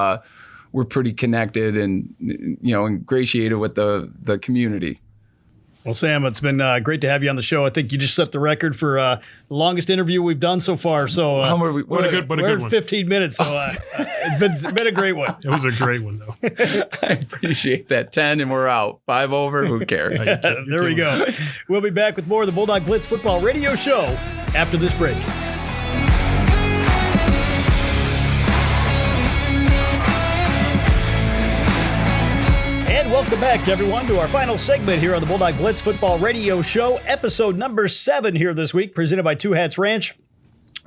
we're pretty connected and, ingratiated with the community. Well, Sam, it's been great to have you on the show. I think you just set the record for the longest interview we've done so far. So what a good one. 15 minutes, so it's been a great one. It was a great one, though. I appreciate that. 10 and we're out. 5 over, who cares? There we go. We'll be back with more of the Bulldog Blitz Football Radio Show after this break. Welcome back, everyone, to our final segment here on the Bulldog Blitz Football Radio Show, episode number 7 here this week, presented by Two Hats Ranch.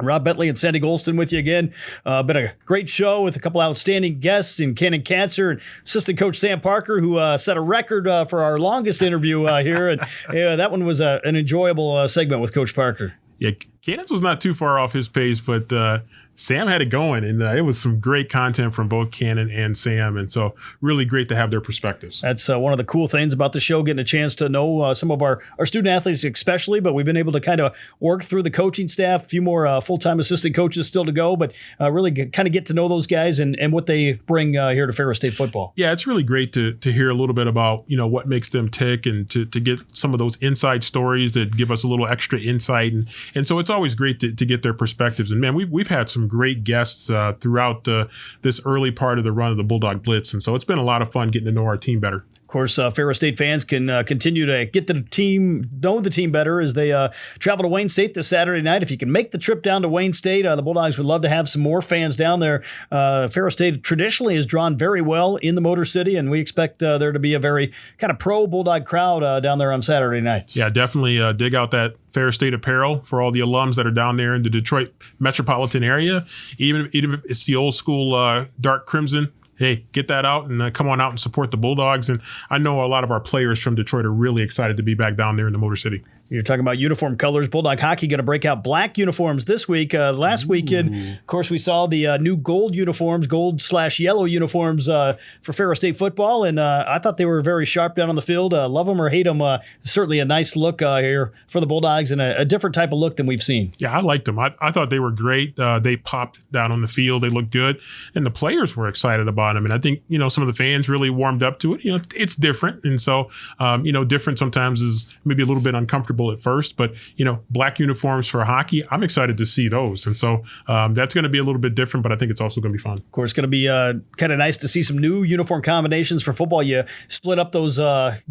Rob Bentley and Sandy Golston with you again. Been a great show with a couple outstanding guests in Kannon Katzer and assistant coach Sam Parker, who set a record for our longest interview here. And that one was an enjoyable segment with Coach Parker. Yeah, Cannon's was not too far off his pace, but Sam had it going, and it was some great content from both Kannon and Sam, and so really great to have their perspectives. That's one of the cool things about the show, getting a chance to know some of our student athletes especially, but we've been able to kind of work through the coaching staff, a few more full-time assistant coaches still to go, but really kind of get to know those guys and what they bring here to Ferris State football. Yeah, it's really great to hear a little bit about what makes them tick and to get some of those inside stories that give us a little extra insight, and so it's always great to get their perspectives. And man, we've had some great guests throughout this early part of the run of the Bulldog Blitz, and so it's been a lot of fun getting to know our team better. Of course, Ferris State fans can continue to get know the team better as they travel to Wayne State this Saturday night. If you can make the trip down to Wayne State, the Bulldogs would love to have some more fans down there. Ferris State traditionally has drawn very well in the Motor City, and we expect there to be a very kind of pro Bulldog crowd down there on Saturday night. Yeah, definitely dig out that Ferris State apparel for all the alums that are down there in the Detroit metropolitan area. Even if it's the old school dark crimson, hey, get that out and come on out and support the Bulldogs. And I know a lot of our players from Detroit are really excited to be back down there in the Motor City. You're talking about uniform colors. Bulldog hockey going to break out black uniforms this week. Last weekend, of course, we saw the new gold uniforms, gold/yellow uniforms for Ferris State football, and I thought they were very sharp down on the field. Love them or hate them, certainly a nice look here for the Bulldogs and a different type of look than we've seen. Yeah, I liked them. I thought they were great. They popped down on the field. They looked good, and the players were excited about them. And I think some of the fans really warmed up to it. It's different, and so different sometimes is maybe a little bit uncomfortable at first, but black uniforms for hockey, I'm excited to see those, and so that's going to be a little bit different, but I think it's also going to be fun. Of course, it's going to be kind of nice to see some new uniform combinations for football. You split up those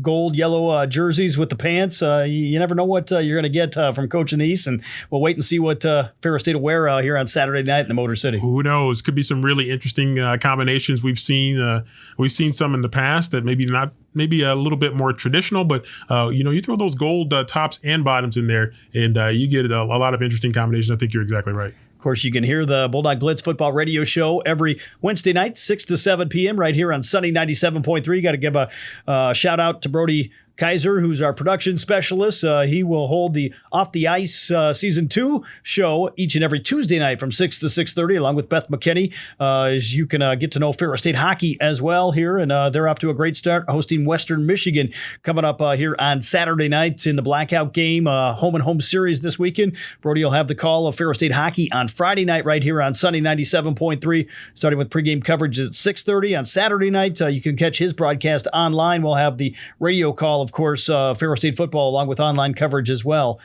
gold yellow jerseys with the pants. You never know what you're going to get from Coach Anise, and we'll wait and see what Ferris State will wear here on Saturday night in the Motor City. Who knows? Could be some really interesting combinations. We've seen some in the past that maybe a little bit more traditional, but you throw those gold tops and bottoms in there, and you get a lot of interesting combinations. I think you're exactly right. Of course, you can hear the Bulldog Blitz Football Radio Show every Wednesday night, 6 to 7 p.m. right here on Sunny 97.3. Got to give a shout out to Brody Katzer, who's our production specialist. He will hold the Off the Ice Season 2 show each and every Tuesday night from 6 to 6:30, along with Beth McKinney, as you can get to know Ferris State hockey as well here. And they're off to a great start, hosting Western Michigan coming up here on Saturday night in the Blackout game, home and home series this weekend. Brody will have the call of Ferris State hockey on Friday night right here on Sunny 97.3, starting with pregame coverage at 6:30 on Saturday night. You can catch his broadcast online. We'll have the radio call, of course, Ferris State football, along with online coverage as well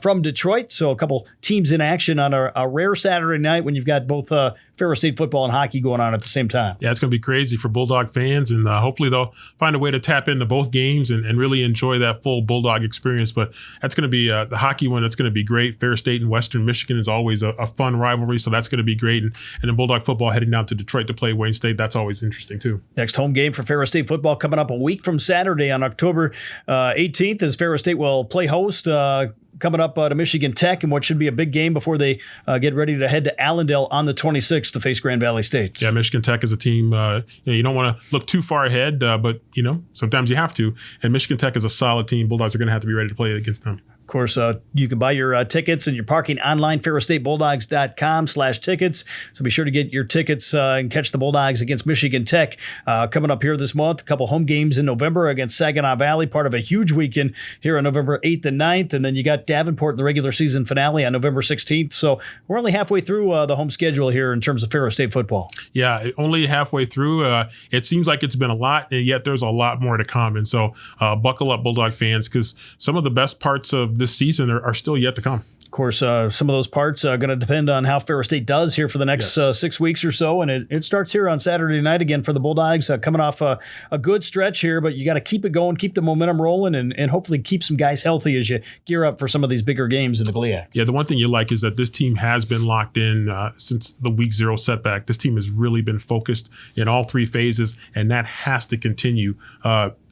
from Detroit. So a couple teams in action on a rare Saturday night when you've got both Ferris State football and hockey going on at the same time. Yeah, it's going to be crazy for Bulldog fans, and hopefully they'll find a way to tap into both games and really enjoy that full Bulldog experience. But that's going to be the hockey one. That's going to be great. Ferris State and Western Michigan is always a fun rivalry, so that's going to be great. And then Bulldog football heading down to Detroit to play Wayne State. That's always interesting too. Next home game for Ferris State football coming up a week from Saturday on October 18th, as Ferris State will play host coming up to Michigan Tech in what should be a big game before they get ready to head to Allendale on the 26th to face Grand Valley State. Yeah, Michigan Tech is a team, you don't want to look too far ahead, but, sometimes you have to. And Michigan Tech is a solid team. Bulldogs are going to have to be ready to play against them. Of course, you can buy your tickets and your parking online, ferrisstatebulldogs.com/tickets. So be sure to get your tickets and catch the Bulldogs against Michigan Tech coming up here this month. A couple home games in November against Saginaw Valley, part of a huge weekend here on November 8th and 9th. And then you got Davenport in the regular season finale on November 16th. So we're only halfway through the home schedule here in terms of Ferris State football. Yeah, only halfway through. It seems like it's been a lot, and yet there's a lot more to come. And so buckle up, Bulldog fans, because some of the best parts of this season are still yet to come. Of course, some of those parts are going to depend on how Ferris State does here for the next 6 weeks or so. And it starts here on Saturday night again for the Bulldogs, coming off a good stretch here. But you got to keep it going, keep the momentum rolling, and hopefully keep some guys healthy as you gear up for some of these bigger games in the GLIAC. Yeah, the one thing you like is that this team has been locked in since the week 0 setback. This team has really been focused in all 3 phases, and that has to continue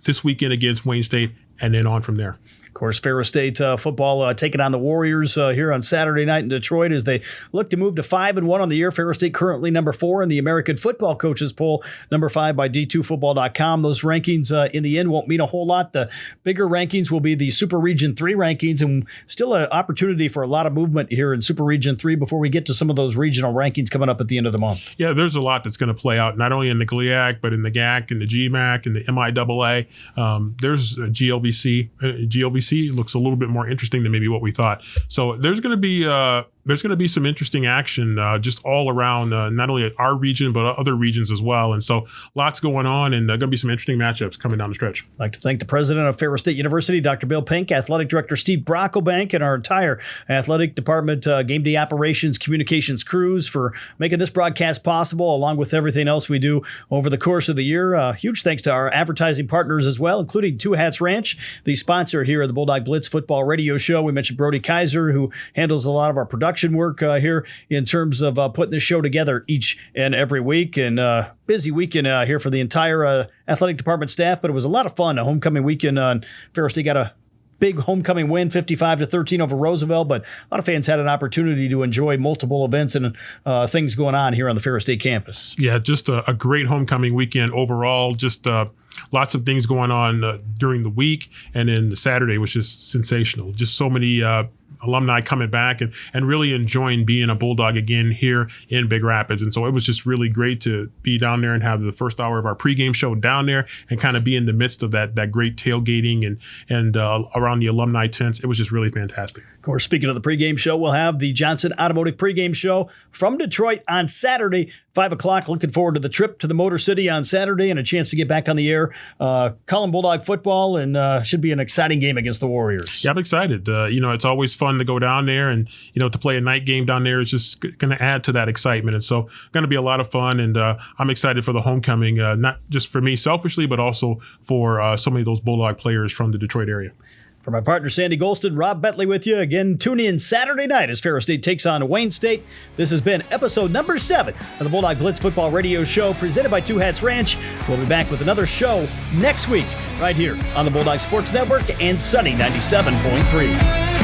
this weekend against Wayne State and then on from there. Of course, Ferris State football taking on the Warriors here on Saturday night in Detroit as they look to move to 5-1 on the year. Ferris State currently number 4 in the American Football Coaches poll, number 5 by D2Football.com. Those rankings in the end won't mean a whole lot. The bigger rankings will be the Super Region 3 rankings, and still an opportunity for a lot of movement here in Super Region 3 before we get to some of those regional rankings coming up at the end of the month. Yeah, there's a lot that's going to play out, not only in the GLIAC, but in the GAC and the GMAC and the MIAA. There's GLVC. GLVC looks a little bit more interesting than maybe what we thought. So there's going to be some interesting action just all around, not only our region, but other regions as well. And so lots going on, and going to be some interesting matchups coming down the stretch. I'd like to thank the president of Ferris State University, Dr. Bill Pink, athletic director Steve Brocklebank, and our entire athletic department, game day operations, communications crews for making this broadcast possible, along with everything else we do over the course of the year. Huge thanks to our advertising partners as well, including Two Hats Ranch, the sponsor here of the Bulldog Blitz Football Radio Show. We mentioned Brody Katzer, who handles a lot of our production work here in terms of putting this show together each and every week. And busy weekend here for the entire athletic department staff, but it was a lot of fun. A homecoming weekend. Ferris State got a big homecoming win, 55-13 over Roosevelt, but a lot of fans had an opportunity to enjoy multiple events and things going on here on the Ferris State campus. Yeah, just a great homecoming weekend overall. Just lots of things going on during the week, and then the Saturday was just sensational. Just so many alumni coming back and really enjoying being a Bulldog again here in Big Rapids. And so it was just really great to be down there and have the first hour of our pregame show down there and kind of be in the midst of that great tailgating and around the alumni tents. It was just really fantastic. Of course, speaking of the pregame show, we'll have the Johnson Automotive pregame show from Detroit on Saturday, 5 o'clock. Looking forward to the trip to the Motor City on Saturday and a chance to get back on the air, calling Bulldog football, and should be an exciting game against the Warriors. Yeah, I'm excited. It's always fun to go down there, and to play a night game down there is just going to add to that excitement. And so going to be a lot of fun, and I'm excited for the homecoming, not just for me selfishly, but also for so many of those Bulldog players from the Detroit area. For my partner, Sandy Golston, Rob Bentley with you. Again, tune in Saturday night as Ferris State takes on Wayne State. This has been episode number 7 of the Bulldog Blitz Football Radio Show presented by Two Hats Ranch. We'll be back with another show next week right here on the Bulldog Sports Network and Sunny 97.3.